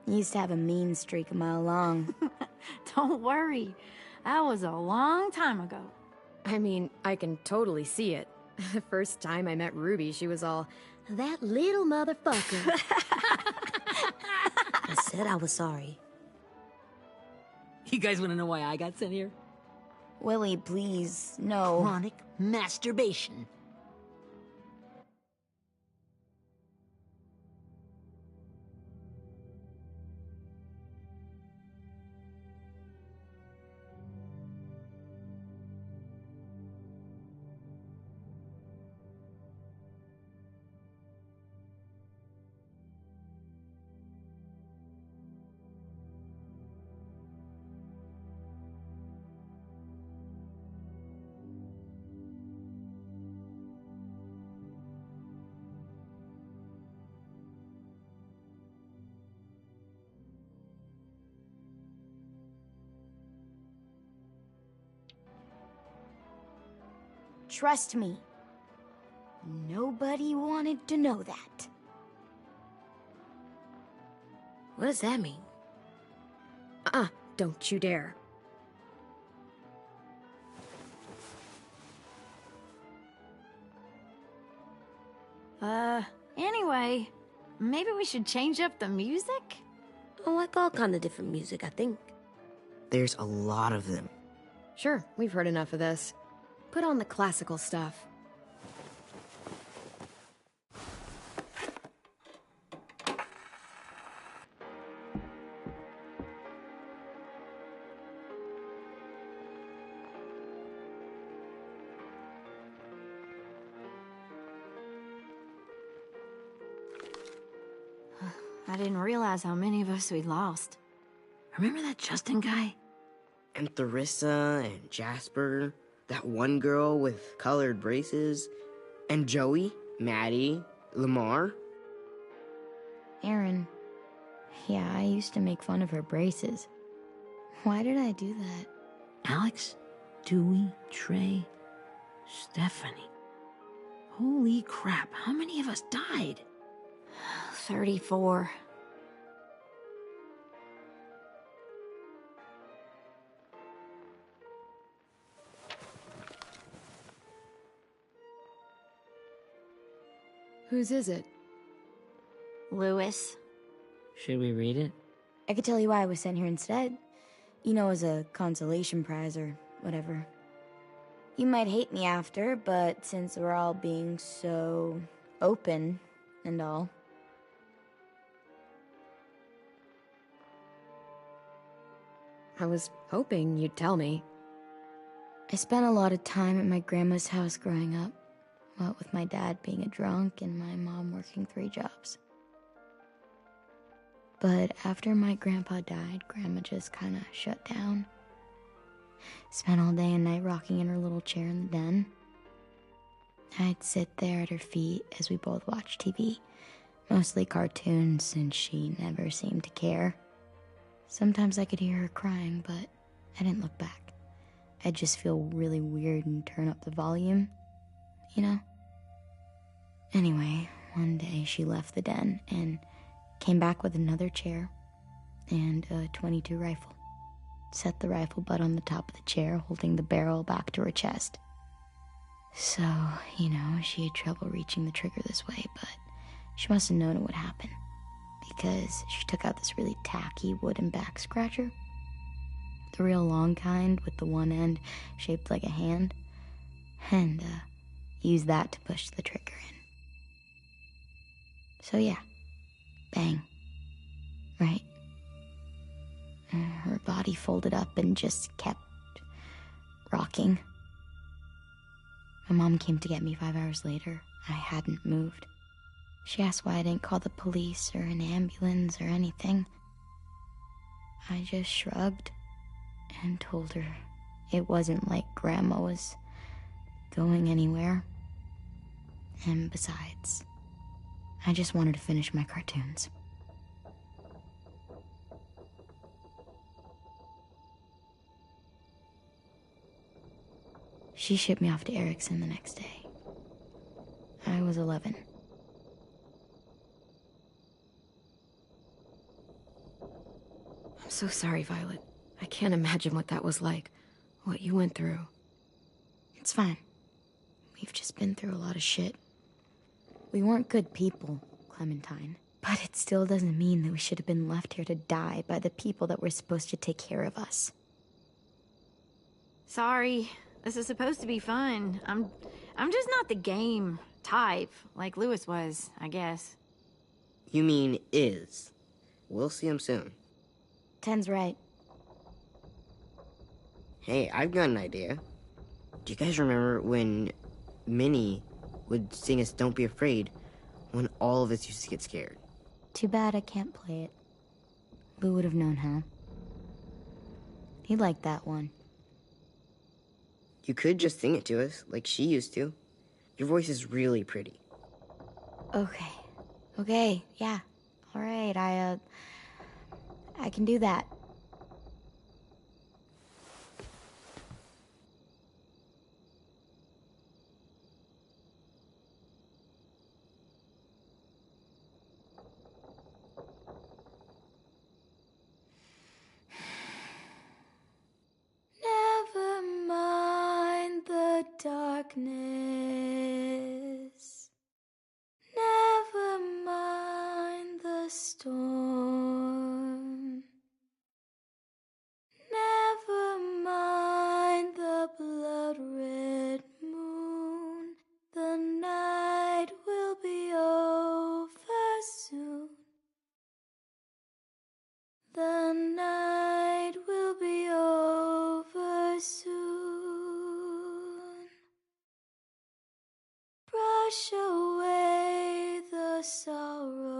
He used to have a mean streak a mile long. Don't worry. That was a long time ago. I mean, I can totally see it. The first time I met Ruby, she was all, "That little motherfucker." I said I was sorry. You guys want to know why I got sent here? Willie, please, no. Chronic masturbation. Trust me. Nobody wanted to know that. What does that mean? Don't you dare. Anyway, maybe we should change up the music? Oh, like all kind of different music, I think. There's a lot of them. Sure, we've heard enough of this. Put on the classical stuff. I didn't realize how many of us we'd lost. Remember that Justin guy? And Theresa and Jasper, that one girl with colored braces, and Joey, Maddie, Lamar. Aaron. Yeah, I used to make fun of her braces. Why did I do that? Alex, Dewey, Trey, Stephanie. Holy crap, how many of us died? 34. Whose is it? Louis. Should we read it? I could tell you why I was sent here instead. You know, as a consolation prize or whatever. You might hate me after, but since we're all being so open and all. I was hoping you'd tell me. I spent a lot of time at my grandma's house growing up. What with my dad being a drunk and my mom working 3 jobs. But after my grandpa died, Grandma just kinda shut down. Spent all day and night rocking in her little chair in the den. I'd sit there at her feet as we both watched TV. Mostly cartoons, since she never seemed to care. Sometimes I could hear her crying, but I didn't look back. I'd just feel really weird and turn up the volume, you know? Anyway, one day she left the den and came back with another chair and a .22 rifle. Set the rifle butt on the top of the chair, holding the barrel back to her chest. So, you know, she had trouble reaching the trigger this way, but she must have known it would happen, because she took out this really tacky wooden back scratcher. The real long kind with the one end shaped like a hand, and used that to push the trigger in. So yeah, bang, right? Her body folded up and just kept rocking. My mom came to get me 5 hours later. I hadn't moved. She asked why I didn't call the police or an ambulance or anything. I just shrugged and told her it wasn't like Grandma was going anywhere. And besides, I just wanted to finish my cartoons. She shipped me off to Erickson the next day. I was 11. I'm so sorry, Violet. I can't imagine what that was like. What you went through. It's fine. We've just been through a lot of shit. We weren't good people, Clementine. But it still doesn't mean that we should have been left here to die by the people that were supposed to take care of us. Sorry. This is supposed to be fun. I'm just not the game type, like Louis was, I guess. You mean is. We'll see him soon. Ten's right. Hey, I've got an idea. Do you guys remember when Minnie would sing us Don't Be Afraid when all of us used to get scared? Too bad I can't play it. Lou would have known how. He liked that one. You could just sing it to us, like she used to. Your voice is really pretty. Okay, yeah. All right, I can do that. Never mind the darkness. Never mind the storm. Never mind the blood-red moon. The night will be over soon. The night will be over soon. Brush away the sorrow.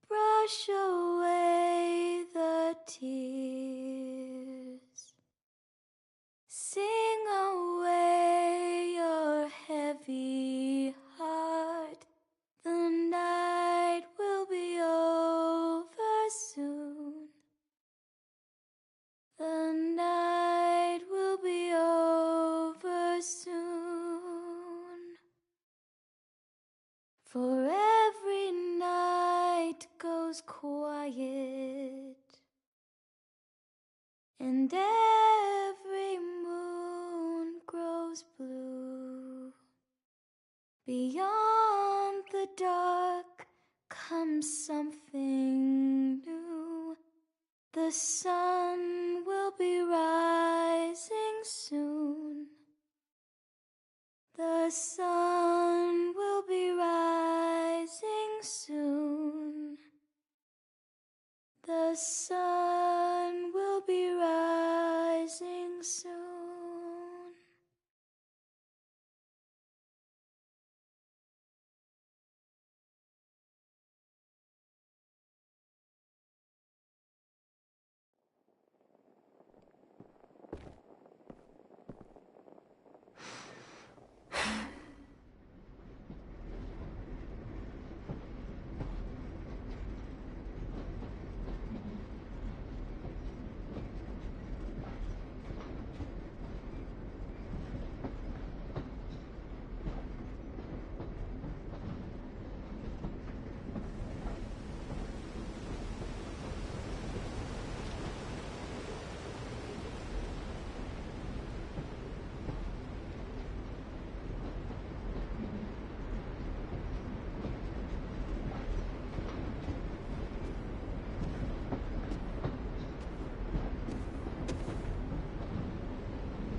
Brush away the tears. Sing away your heavy heart. The night will be over soon. The night will be over soon. For every night goes quiet, and every moon grows blue. Beyond the dark comes something new. The sun will be rising soon. The sun will be rising soon. The sun will be rising soon.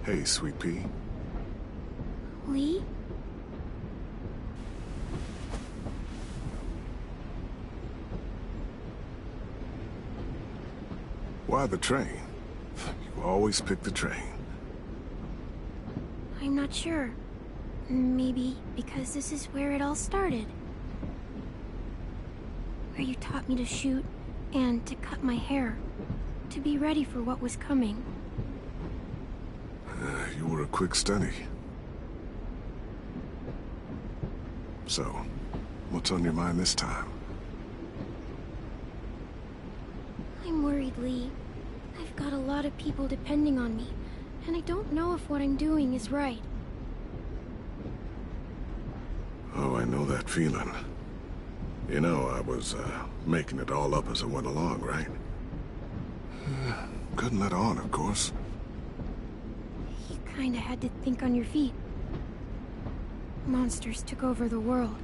Hey, Sweet Pea. Lee? Why the train? You always pick the train. I'm not sure. Maybe because this is where it all started. Where you taught me to shoot and to cut my hair. To be ready for what was coming. You were a quick study. So, what's on your mind this time? I'm worried, Lee. I've got a lot of people depending on me, and I don't know if what I'm doing is right. Oh, I know that feeling. You know, I was, making it all up as I went along, right? Couldn't let on, of course. You kinda had to think on your feet. Monsters took over the world,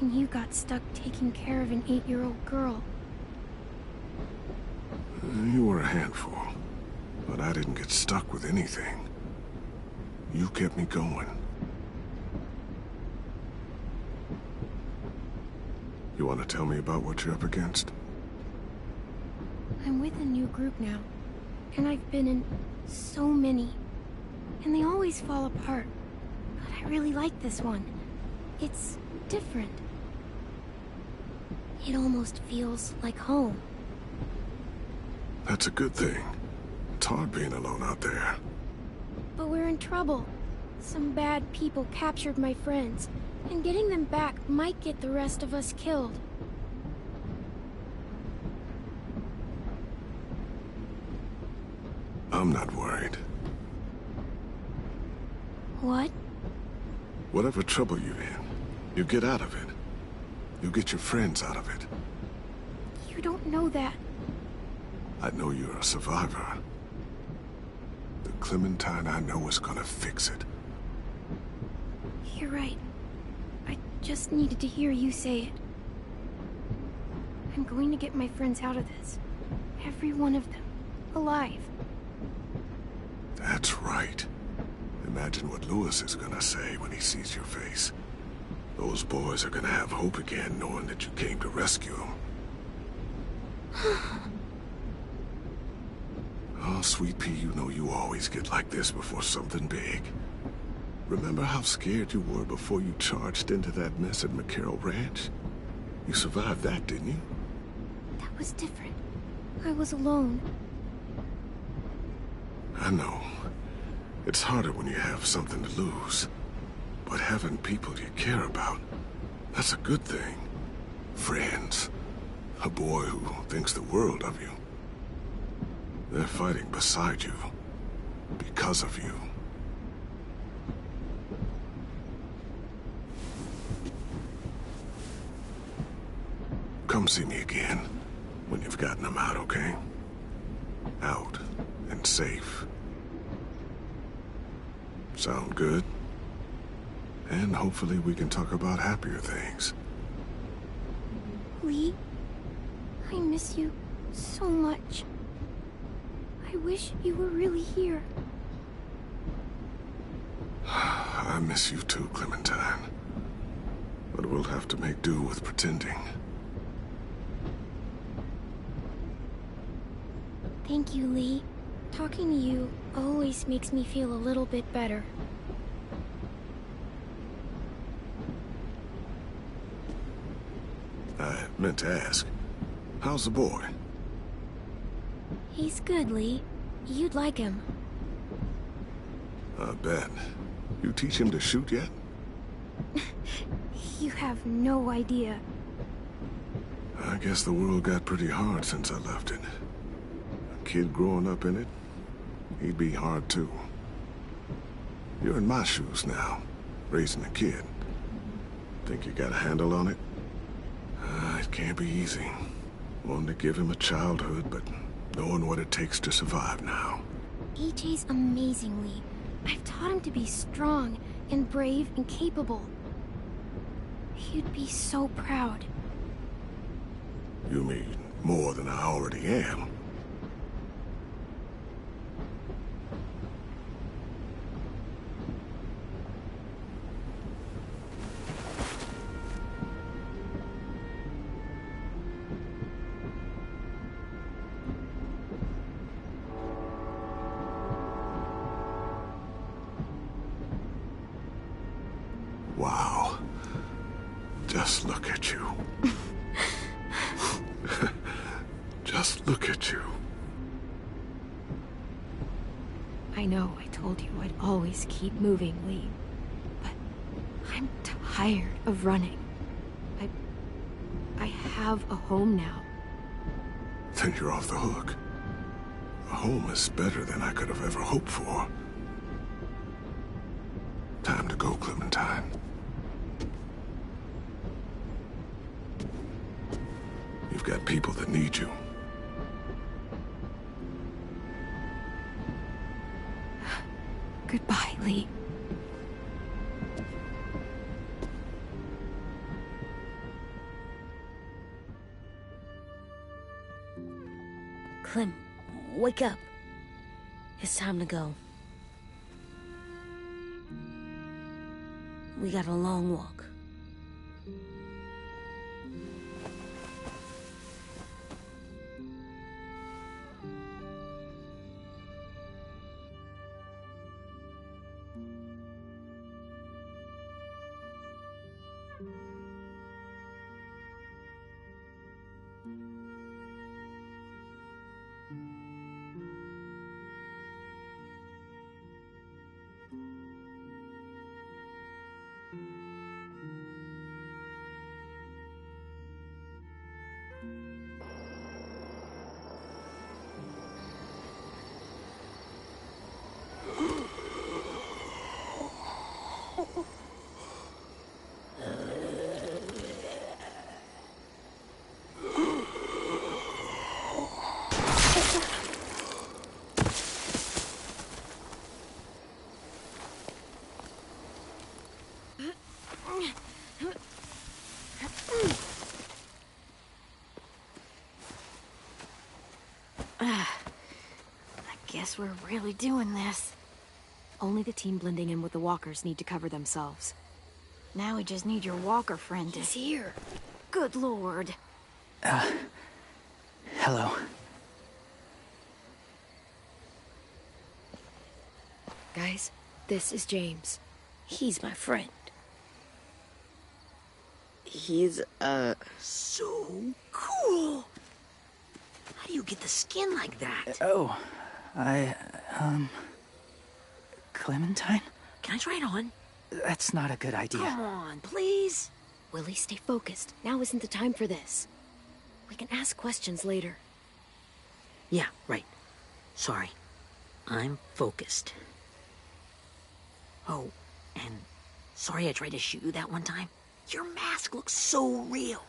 and you got stuck taking care of an 8-year-old girl. You were a handful, but I didn't get stuck with anything. You kept me going. You want to tell me about what you're up against? I'm with a new group now, and I've been in so many, and they always fall apart. But I really like this one. It's different. It almost feels like home. That's a good thing. It's hard being alone out there. But we're in trouble. Some bad people captured my friends, and getting them back might get the rest of us killed. I'm not worried. What? Whatever trouble you're in, you get out of it. You get your friends out of it. You don't know that. I know you're a survivor. The Clementine I know is gonna fix it. You're right. I just needed to hear you say it. I'm going to get my friends out of this. Every one of them. Alive. That's right. Imagine what Louis is gonna say when he sees your face. Those boys are gonna have hope again, knowing that you came to rescue them. Oh, Sweet Pea, you know you always get like this before something big. Remember how scared you were before you charged into that mess at McCarroll Ranch? You survived that, didn't you? That was different. I was alone. I know. It's harder when you have something to lose. But having people you care about, that's a good thing. Friends. A boy who thinks the world of you. They're fighting beside you. Because of you. Come see me again when you've gotten them out, okay? Out and safe. Sound good? And hopefully we can talk about happier things. Lee, I miss you so much. I wish you were really here. I miss you too, Clementine. But we'll have to make do with pretending. Thank you, Lee. Talking to you always makes me feel a little bit better. I meant to ask, how's the boy? He's good, Lee. You'd like him. I bet. You teach him to shoot yet? You have no idea. I guess the world got pretty hard since I left it. A kid growing up in it, he'd be hard too. You're in my shoes now, raising a kid. Think you got a handle on it? It can't be easy. Wanting to give him a childhood, but knowing what it takes to survive now. EJ's amazing, Lee. I've taught him to be strong and brave and capable. He'd be so proud. You mean more than I already am? Wow. Just look at you. Just look at you. I know I told you I'd always keep moving, Lee. But I'm tired of running. I have a home now. Then you're off the hook. A home is better than I could have ever hoped for. Time to go, Clementine. You've got people that need you. Goodbye, Lee. Clem, wake up. It's time to go. We got a long walk. Guess we're really doing this. Only the team blending in with the walkers need to cover themselves. Now we just need your walker friend to... He's here. Good lord. Hello. Guys, this is James. He's my friend. He's, So cool! How do you get the skin like that? Clementine? Can I try it on? That's not a good idea. Come on, please. Willie, stay focused. Now isn't the time for this. We can ask questions later. Yeah, right. Sorry. I'm focused. Oh, and sorry I tried to shoot you that one time. Your mask looks so real.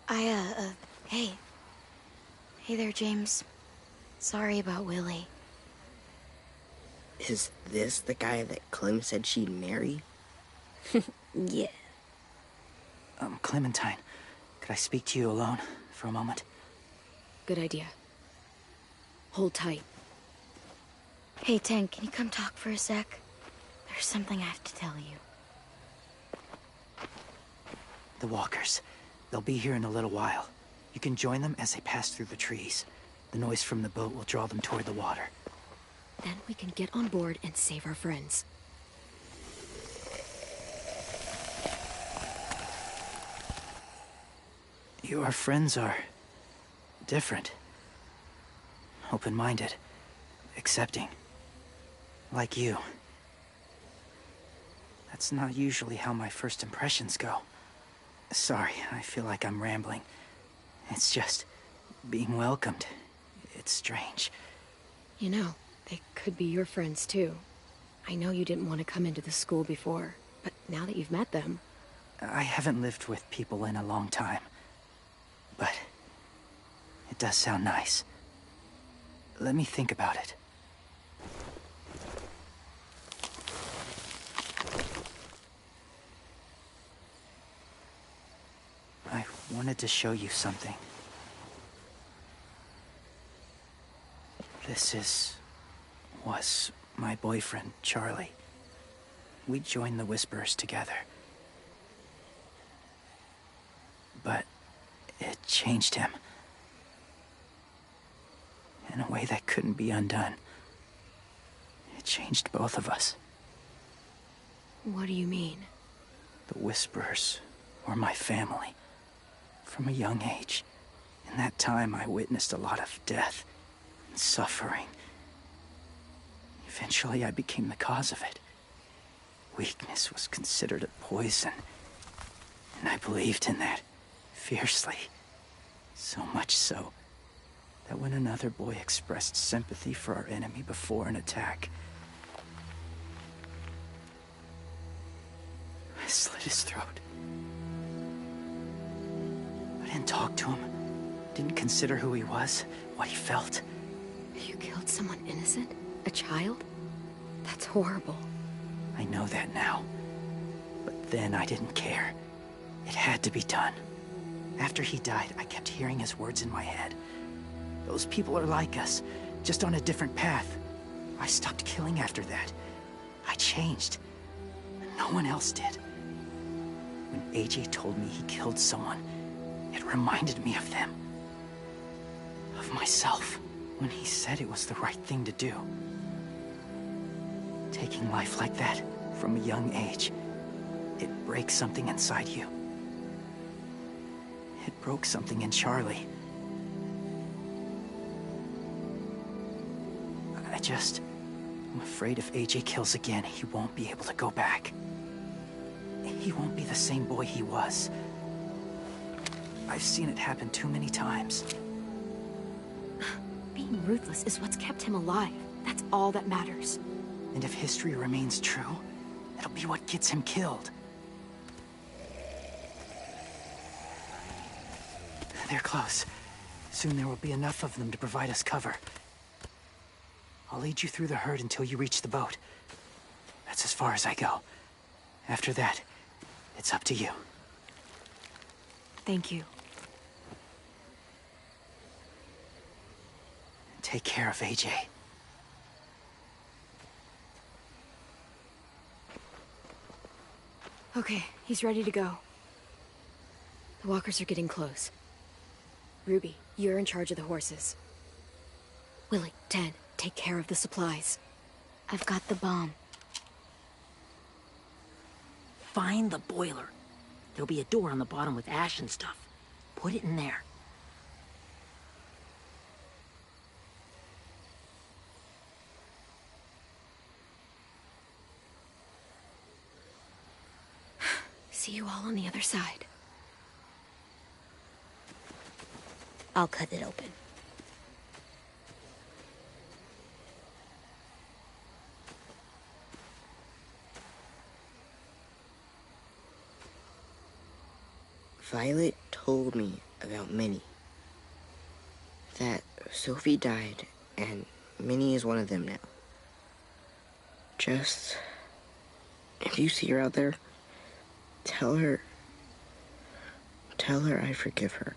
Hey. Hey there, James. Sorry about Willie. is this the guy that Clem said she'd marry? Yeah. Clementine, could I speak to you alone for a moment? Good idea. Hold tight. Hey, Tank, can you come talk for a sec? There's something I have to tell you. The walkers. They'll be here in a little while. You can join them as they pass through the trees. The noise from the boat will draw them toward the water. Then we can get on board and save our friends. Your friends are... different. Open-minded. Accepting. Like you. That's not usually how my first impressions go. Sorry, I feel like I'm rambling. It's just... being welcomed. It's strange. You know, they could be your friends too. I know you didn't want to come into the school before, but now that you've met them... I haven't lived with people in a long time. But... it does sound nice. Let me think about it. I wanted to show you something. This was my boyfriend, Charlie. We joined the Whisperers together. But it changed him. In a way that couldn't be undone. It changed both of us. What do you mean? The Whisperers were my family. From a young age. In that time, I witnessed a lot of death and suffering. Eventually, I became the cause of it. Weakness was considered a poison. And I believed in that, fiercely. So much so, that when another boy expressed sympathy for our enemy before an attack, I slit his throat. I didn't talk to him, didn't consider who he was, what he felt. You killed someone innocent? A child? That's horrible. I know that now. But then I didn't care. It had to be done. After he died, I kept hearing his words in my head. Those people are like us, just on a different path. I stopped killing after that. I changed. No one else did. When AJ told me he killed someone, it reminded me of them. Of myself. When he said it was the right thing to do. Taking life like that, from a young age, it breaks something inside you. It broke something in Charlie. I'm afraid if AJ kills again, he won't be able to go back. He won't be the same boy he was. I've seen it happen too many times. Being ruthless is what's kept him alive. That's all that matters. And if history remains true, it'll be what gets him killed. They're close. Soon there will be enough of them to provide us cover. I'll lead you through the herd until you reach the boat. That's as far as I go. After that, it's up to you. Thank you. Take care of AJ. Okay, he's ready to go. The walkers are getting close. Ruby, you're in charge of the horses. Willie, Ted, take care of the supplies. I've got the bomb. Find the boiler. There'll be a door on the bottom with ash and stuff. Put it in there. See you all on the other side. I'll cut it open. Violet told me about Minnie. That Sophie died, and Minnie is one of them now. Just... if you see her out there, tell her I forgive her.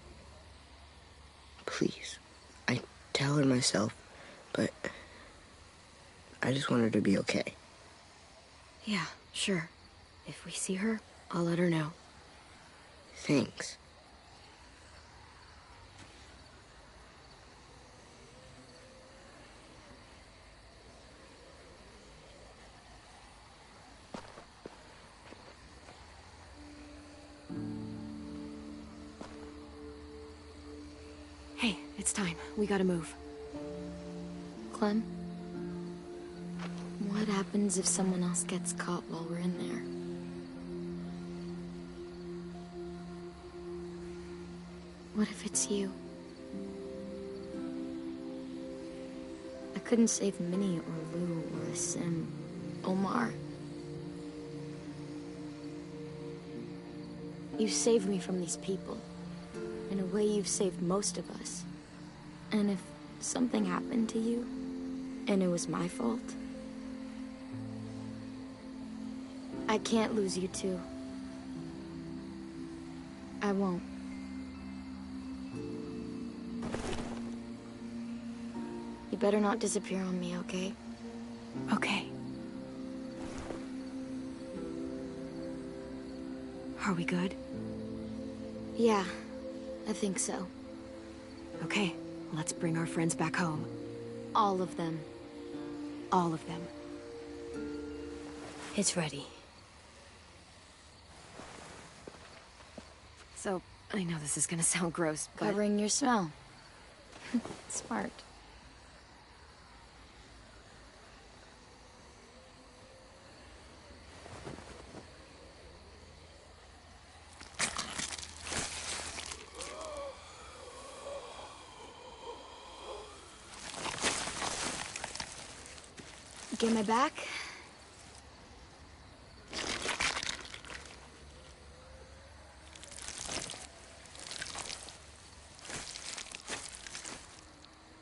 Please. I tell her myself, but I just want her to be okay. Yeah, sure. If we see her, I'll let her know. Thanks. Hey, it's time. We gotta move. Clem? What happens if someone else gets caught while we're in there? What if it's you? I couldn't save Minnie or Lou or Sim, Omar. You saved me from these people. In a way, you've saved most of us. And if something happened to you, and it was my fault, I can't lose you too. I won't. You better not disappear on me, okay? Okay. Are we good? Yeah, I think so. Okay, let's bring our friends back home. All of them. All of them. It's ready. So, I know this is gonna sound gross, but... Covering your smell. Smart. Get my back?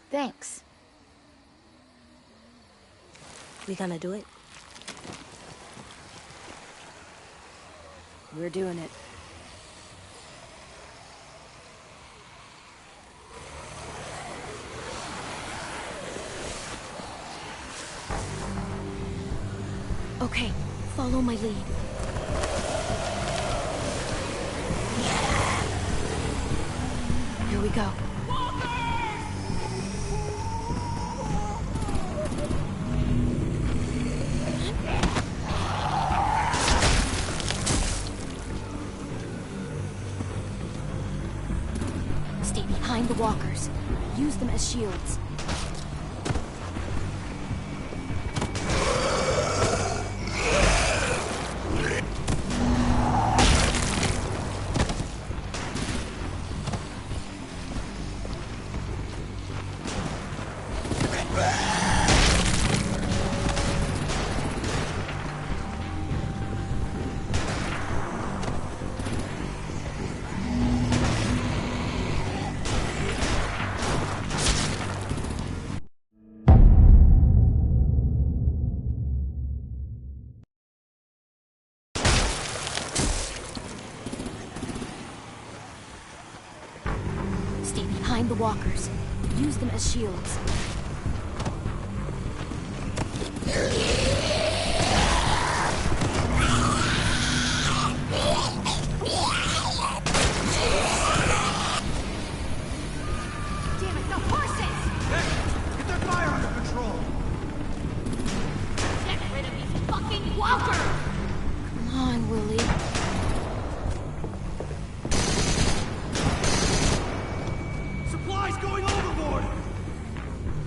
Thanks. We gonna do it? We're doing it. Okay, follow my lead. Here we go. Stay behind the walkers. Use them as shields. Stay behind the walkers. Use them as shields. Damn it, the horses! Get their fire under control! Get rid of these fucking walkers! Come on, Willie. Supplies going overboard!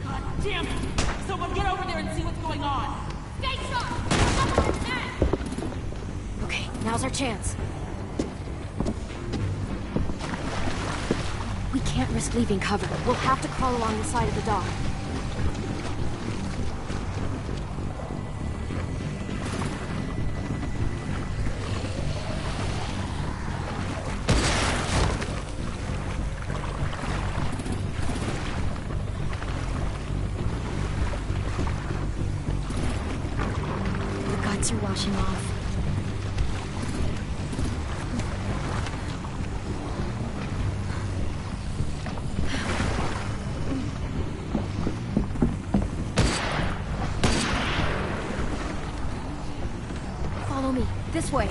God damn it! Someone get over there and see what's going on! Stay sharp! Okay, now's our chance. We can't risk leaving cover. We'll have to crawl along the side of the dock. The guts are washing off. Follow me. This way.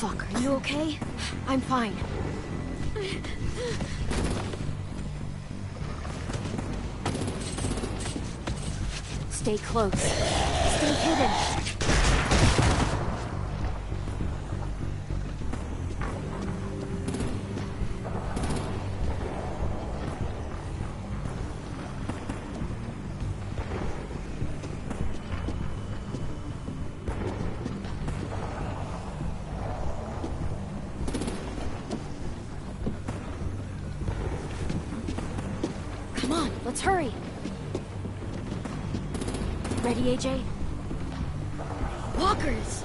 Fuck, are you okay? I'm fine. Stay close. Stay hidden. Come on, let's hurry. Ready, AJ? Walkers!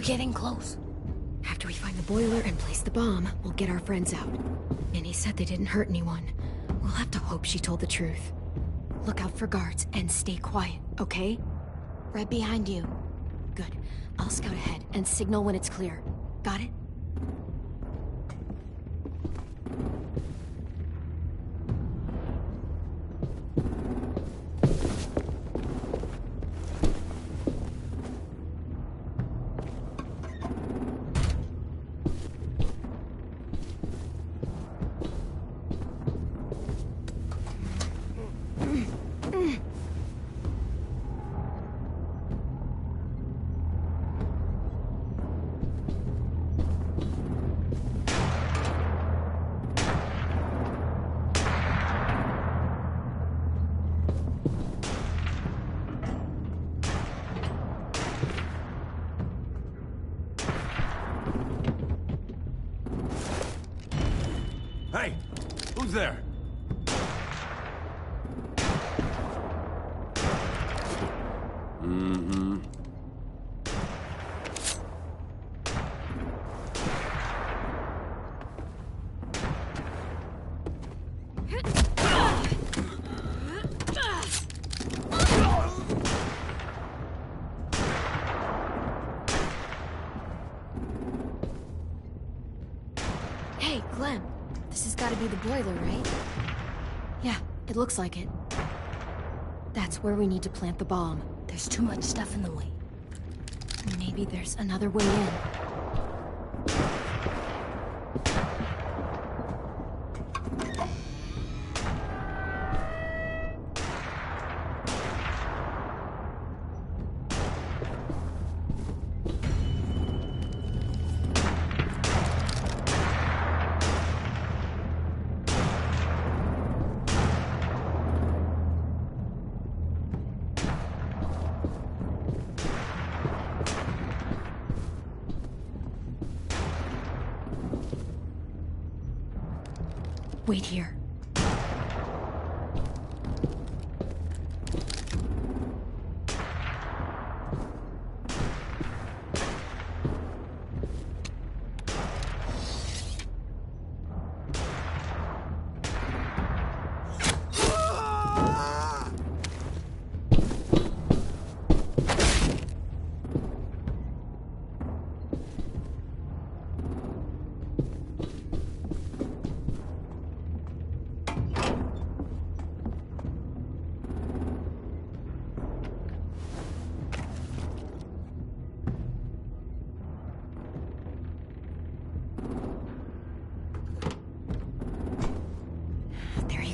getting close. After we find the boiler and place the bomb, we'll get our friends out. Minnie said they didn't hurt anyone. We'll have to hope she told the truth. Look out for guards and stay quiet, okay? Right behind you. Good. I'll scout ahead and signal when it's clear. Got it? Hey! Who's there? Mm-hmm. Hey, Clem. This has got to be the boiler, right? Yeah, it looks like it. That's where we need to plant the bomb. There's too much stuff in the way. Maybe there's another way in. Wait here.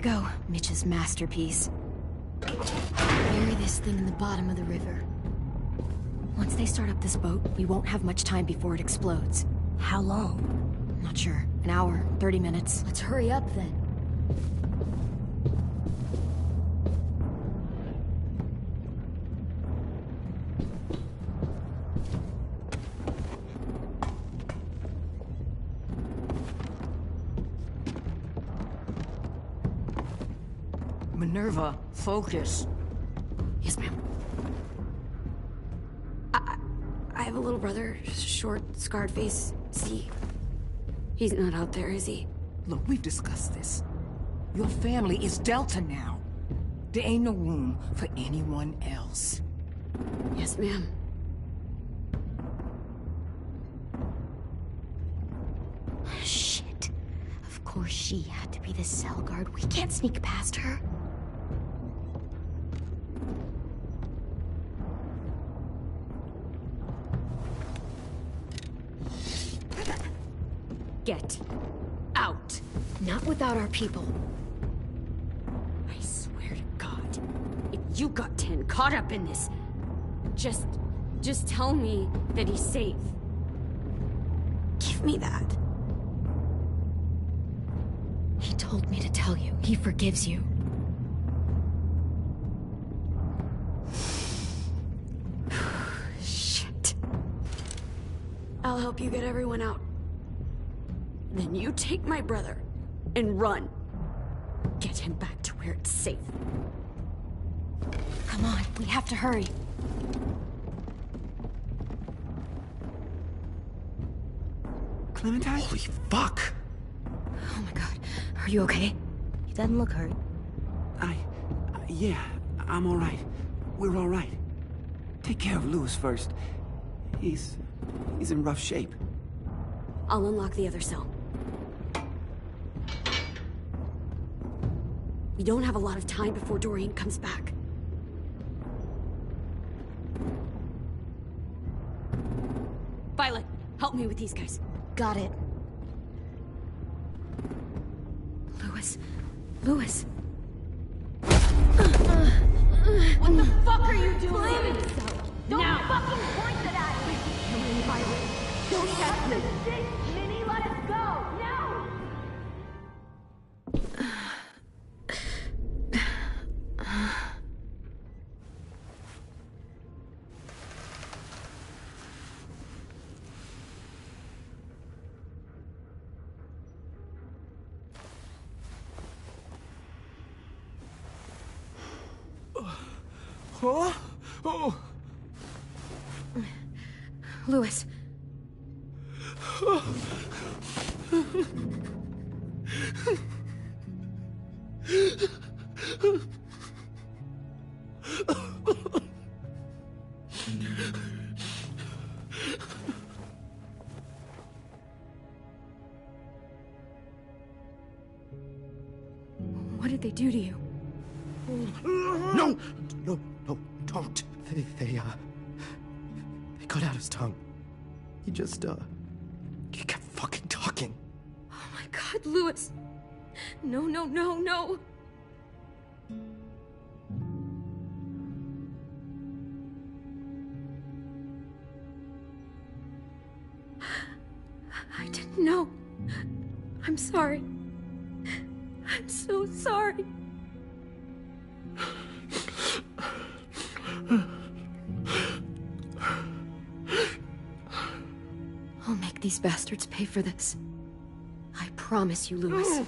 Go, Mitch's masterpiece. Bury this thing in the bottom of the river. Once they start up this boat, we won't have much time before it explodes. How long? Not sure. An hour, 30 minutes. Let's hurry up then. Minerva, focus. Yes, ma'am. I have a little brother, short, scarred face. He's not out there, is he? Look, we've discussed this. Your family is Delta now. There ain't no room for anyone else. Yes, ma'am. Shit. Of course she had to be the cell guard. We can't sneak past her. Get out. Not without our people. I swear to God, if you got 10 caught up in this, just tell me that he's safe. Give me that. He told me to tell you. He forgives you. Shit. I'll help you get everyone out. Then you take my brother and run. Get him back to where it's safe. Come on, we have to hurry. Clementine? Holy fuck! Oh my god. Are you okay? He doesn't look hurt. Yeah, I'm all right. We're all right. Take care of Louis first. He's in rough shape. I'll unlock the other cell. We don't have a lot of time before Dorian comes back. Violet, help me with these guys. Got it. Louis. Louis. What the fuck are you doing? Don't fucking point that at me! Come in, Violet. Don't test me. Minnie, let us go! Now! Huh? Oh. Louis. What did they do to you? No! No, don't. They cut out his tongue. He just, he kept fucking talking. Oh my god, Louis. No, no, no, no. I didn't know. I'm sorry. I'm so sorry. I'll make these bastards pay for this. I promise you, Louis.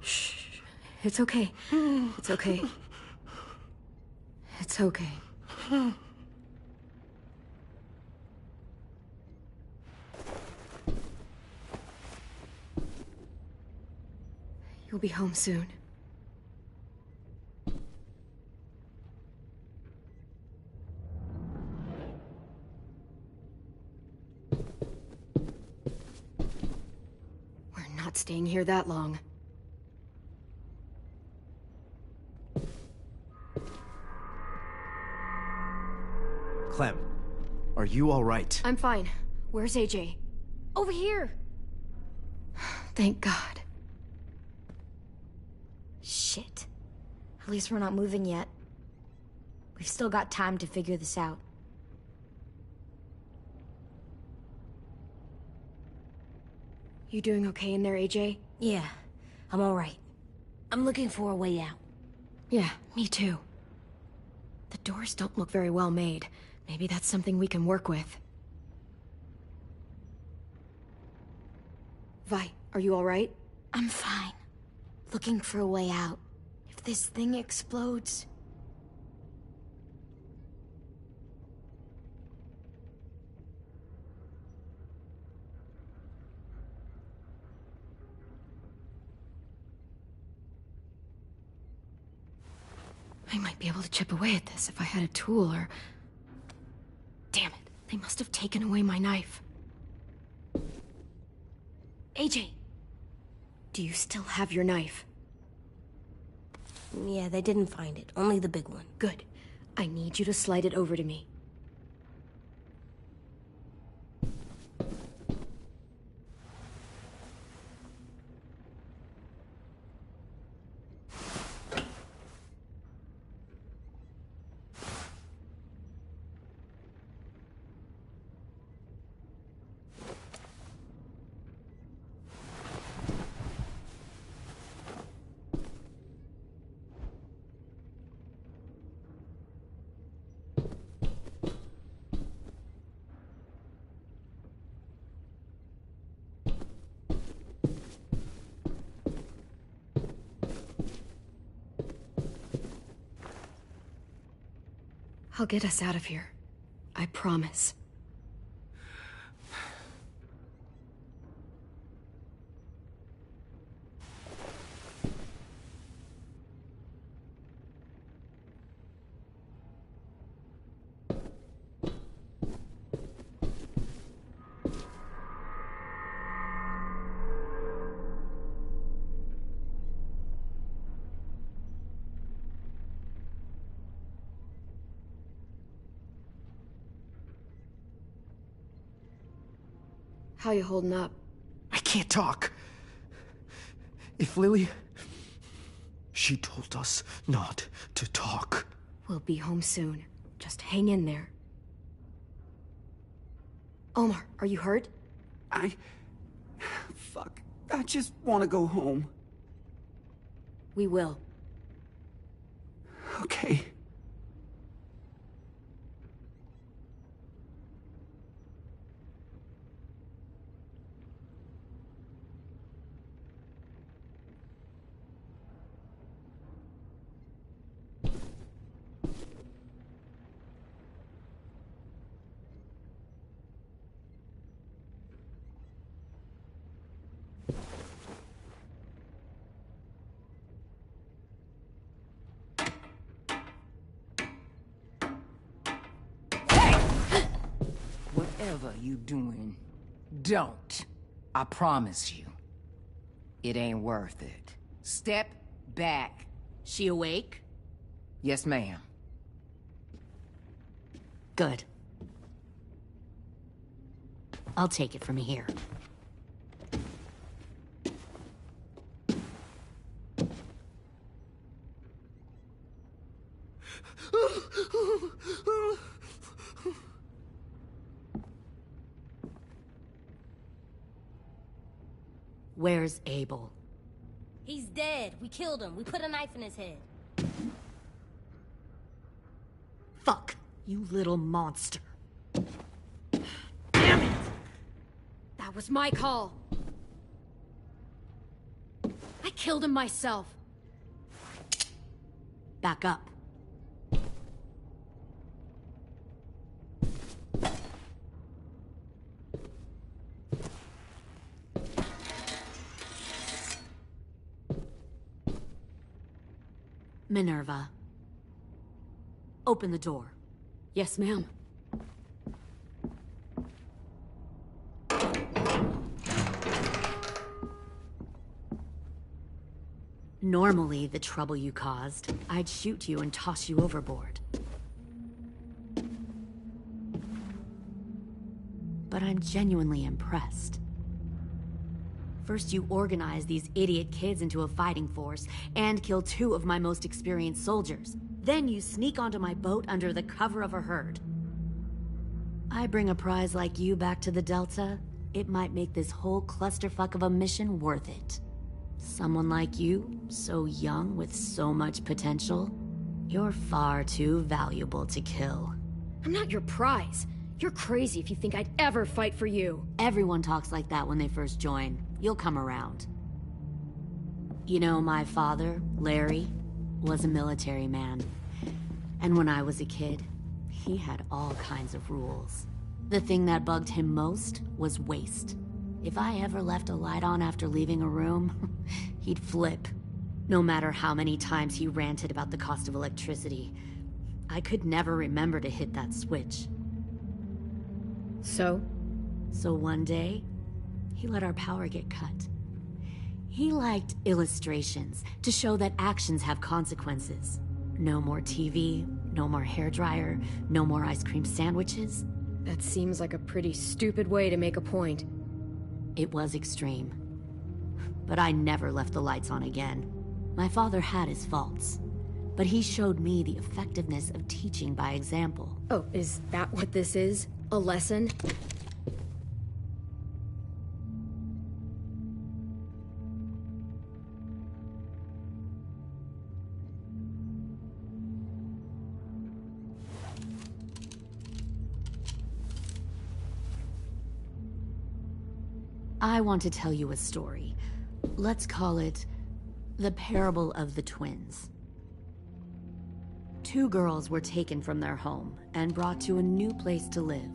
Shh. It's okay. It's okay. It's okay. You'll be home soon. We're not staying here that long. Clem, are you all right? I'm fine. Where's AJ? Over here! Thank God. Shit. At least we're not moving yet. We've still got time to figure this out. You doing okay in there, AJ? Yeah, I'm all right. I'm looking for a way out. Yeah, me too. The doors don't look very well made. Maybe that's something we can work with. Vi, are you all right? I'm fine. Looking for a way out. If this thing explodes... I might be able to chip away at this if I had a tool or... Damn it, they must have taken away my knife. AJ! Do you still have your knife? Yeah, they didn't find it. Only the big one. Good. I need you to slide it over to me. I'll get us out of here. I promise. How you holding up? I can't talk. If Lily... She told us not to talk. We'll be home soon. Just hang in there. Omar, are you hurt? Fuck. I just want to go home. We will. Okay. Whatever you doing, don't. I promise you. It ain't worth it. Step back. She awake? Yes, ma'am. Good. I'll take it from here. Where's Abel? He's dead. We killed him. We put a knife in his head. Fuck, you little monster. Damn it! That was my call. I killed him myself. Back up. Minerva. Open the door. Yes, ma'am. Normally, the trouble you caused, I'd shoot you and toss you overboard. But I'm genuinely impressed. First, you organize these idiot kids into a fighting force and kill 2 of my most experienced soldiers. Then you sneak onto my boat under the cover of a herd. I bring a prize like you back to the Delta, it might make this whole clusterfuck of a mission worth it. Someone like you, so young with so much potential, you're far too valuable to kill. I'm not your prize. You're crazy if you think I'd ever fight for you. Everyone talks like that when they first join. You'll come around. You know, my father, Larry, was a military man. And when I was a kid, he had all kinds of rules. The thing that bugged him most was waste. If I ever left a light on after leaving a room, he'd flip. No matter how many times he ranted about the cost of electricity, I could never remember to hit that switch. So one day, he let our power get cut. He liked illustrations to show that actions have consequences. No more TV, no more hairdryer, no more ice cream sandwiches. That seems like a pretty stupid way to make a point. It was extreme. But I never left the lights on again. My father had his faults, but he showed me the effectiveness of teaching by example. Oh, is that what this is? A lesson? I want to tell you a story. Let's call it The Parable of the Twins. 2 girls were taken from their home and brought to a new place to live.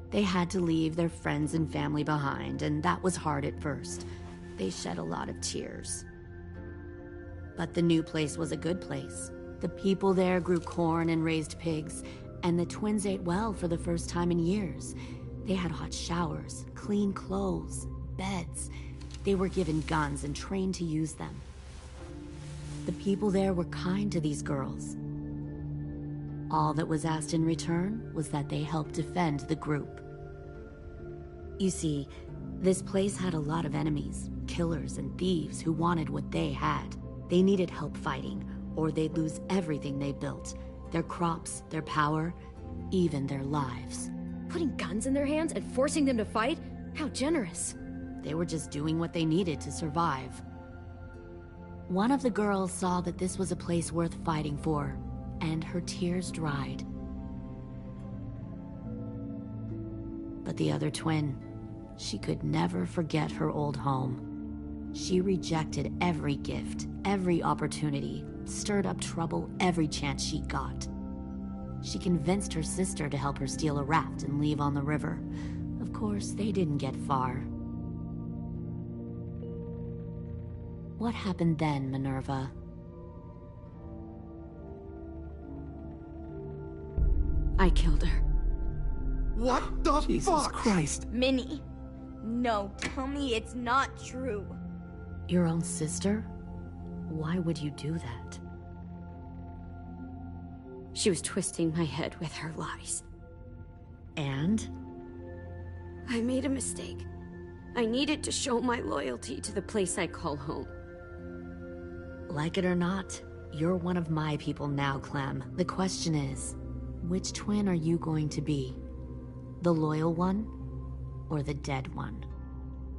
They had to leave their friends and family behind, and that was hard at first. They shed a lot of tears. But the new place was a good place. The people there grew corn and raised pigs, and the twins ate well for the first time in years. They had hot showers, clean clothes, beds. They were given guns and trained to use them. The people there were kind to these girls. All that was asked in return was that they help defend the group. You see, this place had a lot of enemies, killers and thieves who wanted what they had. They needed help fighting, or they'd lose everything they built. Their crops, their power, even their lives. Putting guns in their hands and forcing them to fight? How generous. They were just doing what they needed to survive. One of the girls saw that this was a place worth fighting for, and her tears dried. But the other twin, she could never forget her old home. She rejected every gift, every opportunity, stirred up trouble every chance she got. She convinced her sister to help her steal a raft and leave on the river. Of course, they didn't get far. What happened then, Minerva? I killed her. What the Jesus fuck? Christ. Minnie, no, tell me it's not true. Your own sister? Why would you do that? She was twisting my head with her lies. And? I made a mistake. I needed to show my loyalty to the place I call home. Like it or not, you're one of my people now, Clem. The question is, which twin are you going to be? The loyal one, or the dead one?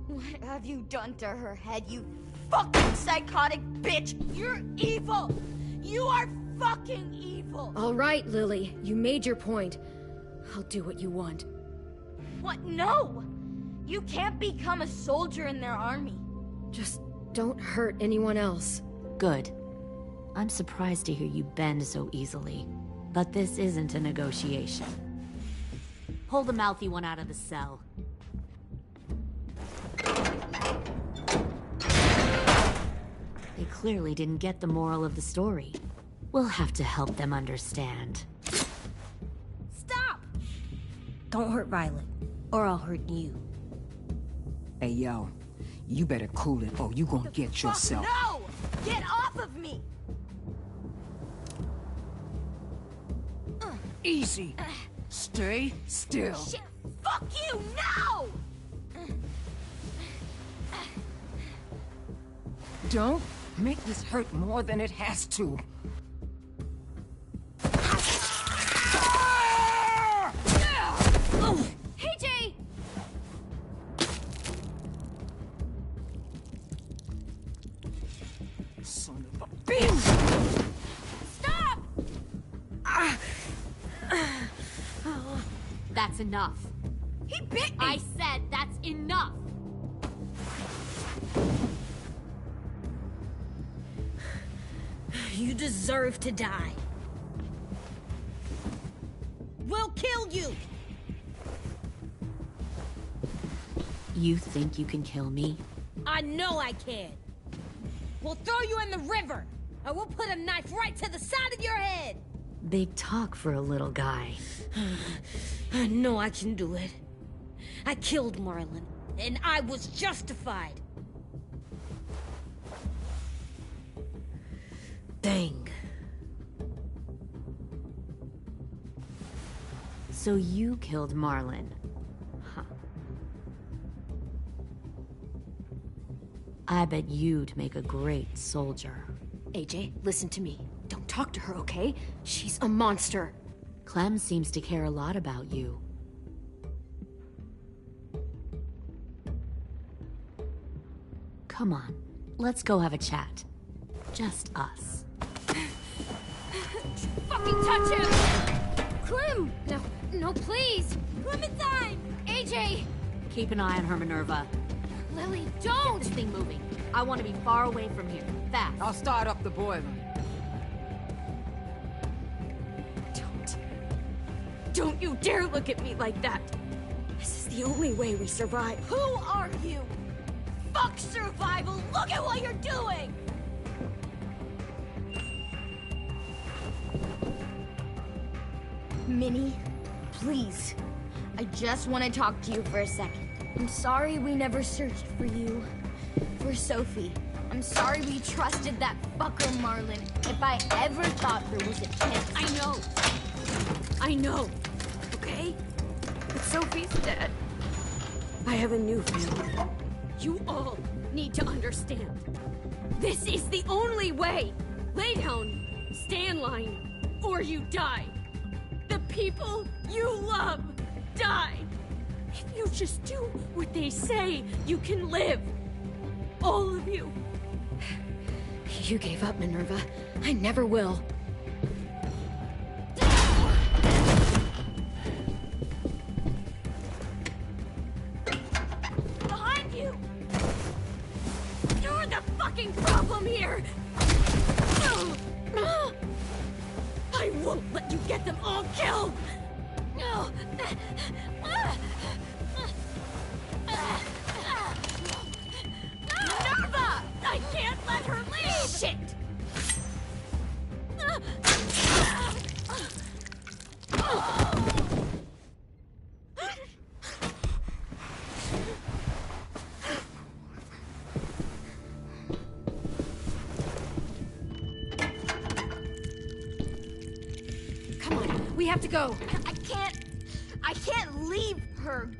What have you done to her head, you fucking psychotic bitch? You're evil! You are fucking evil! All right, Lily, you made your point. I'll do what you want. What? No! You can't become a soldier in their army. Just don't hurt anyone else. Good. I'm surprised to hear you bend so easily. But this isn't a negotiation. Pull the mouthy one out of the cell. They clearly didn't get the moral of the story. We'll have to help them understand. Stop! Don't hurt Violet, or I'll hurt you. Hey, yo. You better cool it, or you gonna get yourself... No! Get off of me! Easy. Stay still. Shit! Fuck you! No! Don't make this hurt more than it has to. Hey, Jay! Son of a bitch! Stop! That's enough. He bit me! I said that's enough! You deserve to die. We'll kill you! You think you can kill me? I know I can. We'll throw you in the river, and we'll put a knife right to the side of your head. Big talk for a little guy. I know I can do it. I killed Marlon, and I was justified. Dang. So you killed Marlon. Huh. I bet you'd make a great soldier. AJ, listen to me. Don't talk to her, okay? She's a monster. Clem seems to care a lot about you. Come on, let's go have a chat. Just us. Fucking touch him! Clem! No, please! Clementine! AJ! Keep an eye on her, Minerva. Lily, don't! Get this thing moving. I want to be far away from here. Fast. I'll start up the boiler. Don't you dare look at me like that! This is the only way we survive. Who are you? Fuck survival! Look at what you're doing! Minnie, please. I just want to talk to you for a second. I'm sorry we never searched for you. For Sophie. I'm sorry we trusted that fucker Marlon. If I ever thought there was a chance... I know. Okay? But Sophie's dead. I have a new family. You all need to understand. This is the only way. Lay down, stay in line, or you die. The people you love die. If you just do what they say, you can live. All of you. You gave up, Minerva. I never will. Behind you! You're the fucking problem here! I won't let you get them all killed! Minerva! I can't let her leave! Shit! Come on, we have to go. I can't leave her.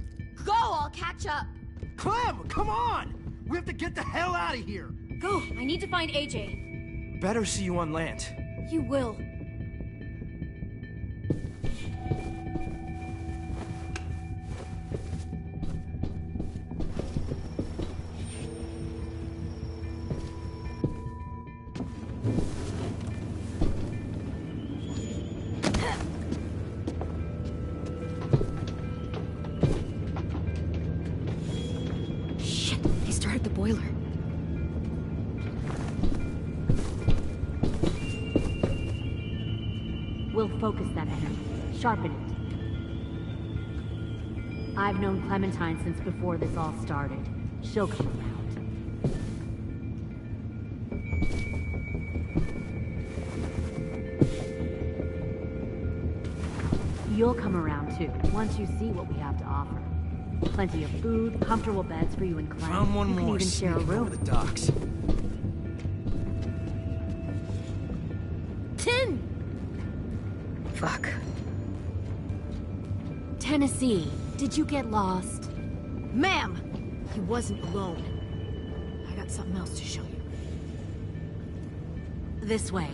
Go, I'll catch up. Clem, come on! We have to get the hell out of here! Go, I need to find AJ. Better see you on land. You will. Shit, they started the boiler. We'll focus that energy, sharpen it. I've known Clementine since before this all started. She'll come around. You'll come around too, once you see what we have to offer. Plenty of food, comfortable beds for you and Clem. Found one you can more even share a sneaking over room. the docks. Tin! Fuck. Tennessee, did you get lost? Ma'am! He wasn't alone. I got something else to show you. This way.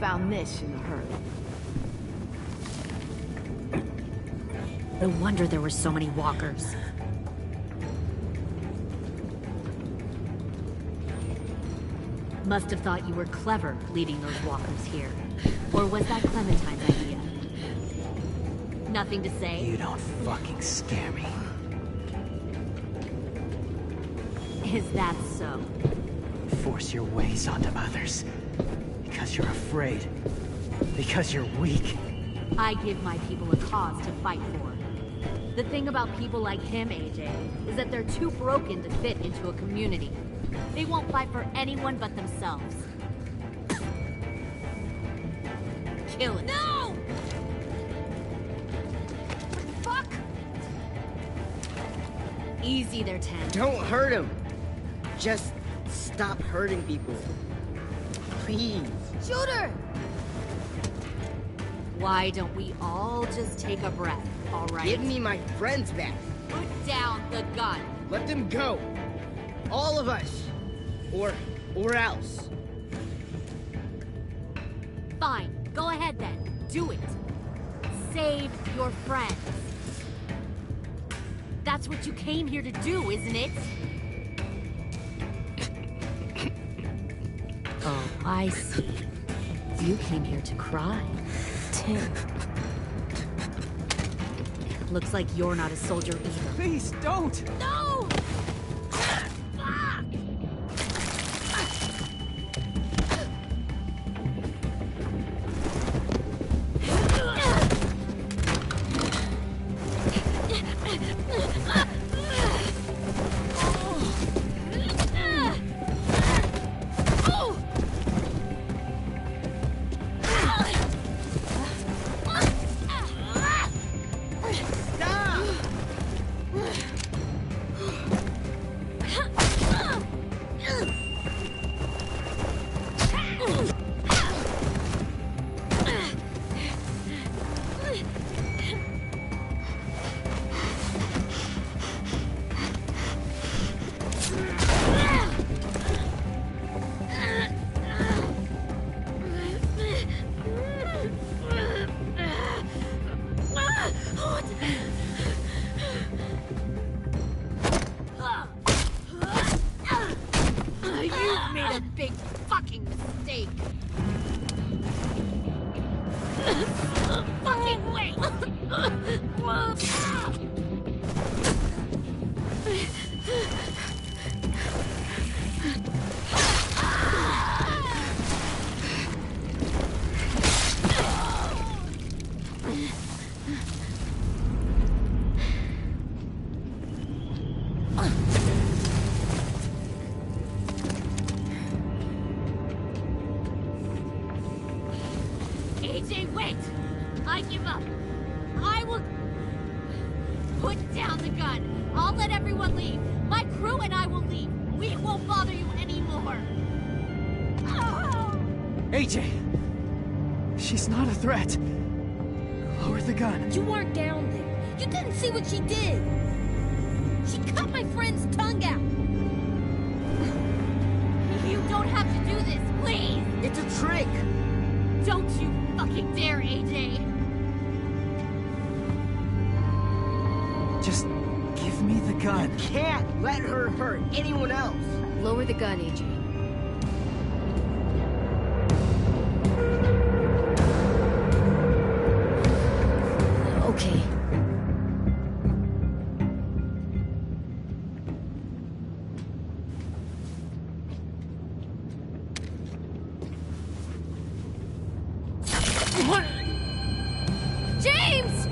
Found this in the herd. No wonder there were so many walkers. Must have thought you were clever leading those walkers here. Or was that Clementine's idea? Nothing to say? You don't fucking scare me. Is that so? Force your ways onto others. Because you're afraid. Because you're weak. I give my people a cause to fight for. The thing about people like him, AJ, is that they're too broken to fit into a community. They won't fight for anyone but themselves. Kill it. No! Fuck! Easy there, Ten. Don't hurt him. Just stop hurting people. Please. Shoot her! Why don't we all just take a breath, all right? Give me my friends back. Put down the gun. Let them go. All of us. Or else. Fine. Go ahead then. Do it. Save your friends. That's what you came here to do, isn't it? Oh, I see. You came here to cry. Tim. Looks like you're not a soldier either. Please, don't! No! Fuck! You've made a big fucking mistake. Fucking wait! AJ, wait! I give up. I will... Put down the gun. I'll let everyone leave. My crew and I will leave. We won't bother you anymore. AJ! She's not a threat. Lower the gun. You weren't down there. You didn't see what she did. She cut my friend's tongue out. You don't have to do this, please. It's a trick. Don't you fucking dare, AJ. Just give me the gun. You can't let her hurt anyone else. Lower the gun, AJ. Okay. James!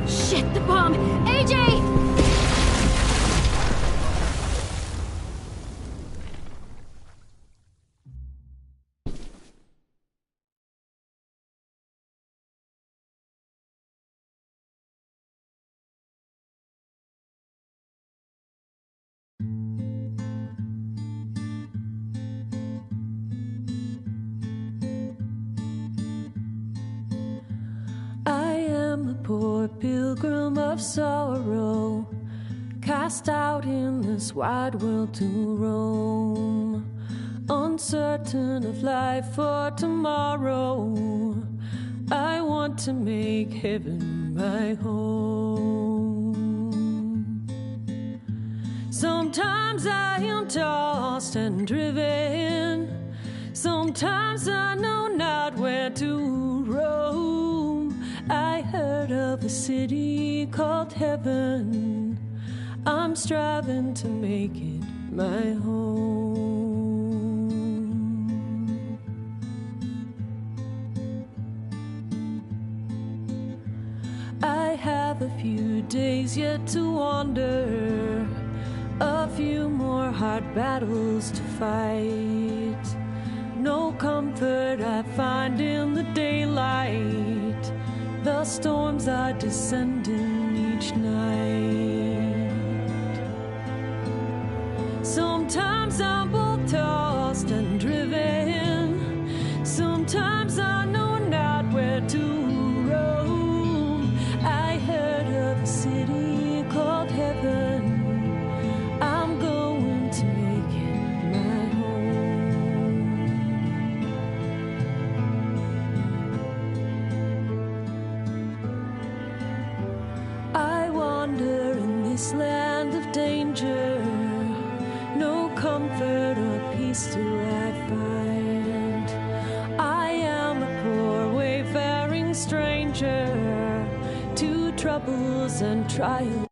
Shit, the bomb! AJ! I am a poor pilgrim of sorrow, cast out in this wide world to roam, uncertain of life for tomorrow. I want to make heaven my home. Sometimes I am tossed and driven, sometimes I know not where to roam. I heard of a city called heaven. I'm striving to make it my home. I have a few days yet to wander, a few more hard battles to fight. No comfort I find in the daylight, the storms are descending each night. Sometimes I'm both tossed and driven, sometimes I know not where to roam. I heard of a city called heaven. I'm going to make it my home. I wander in this land of danger, no comfort or peace do I find. I am a poor wayfaring stranger to troubles and trials.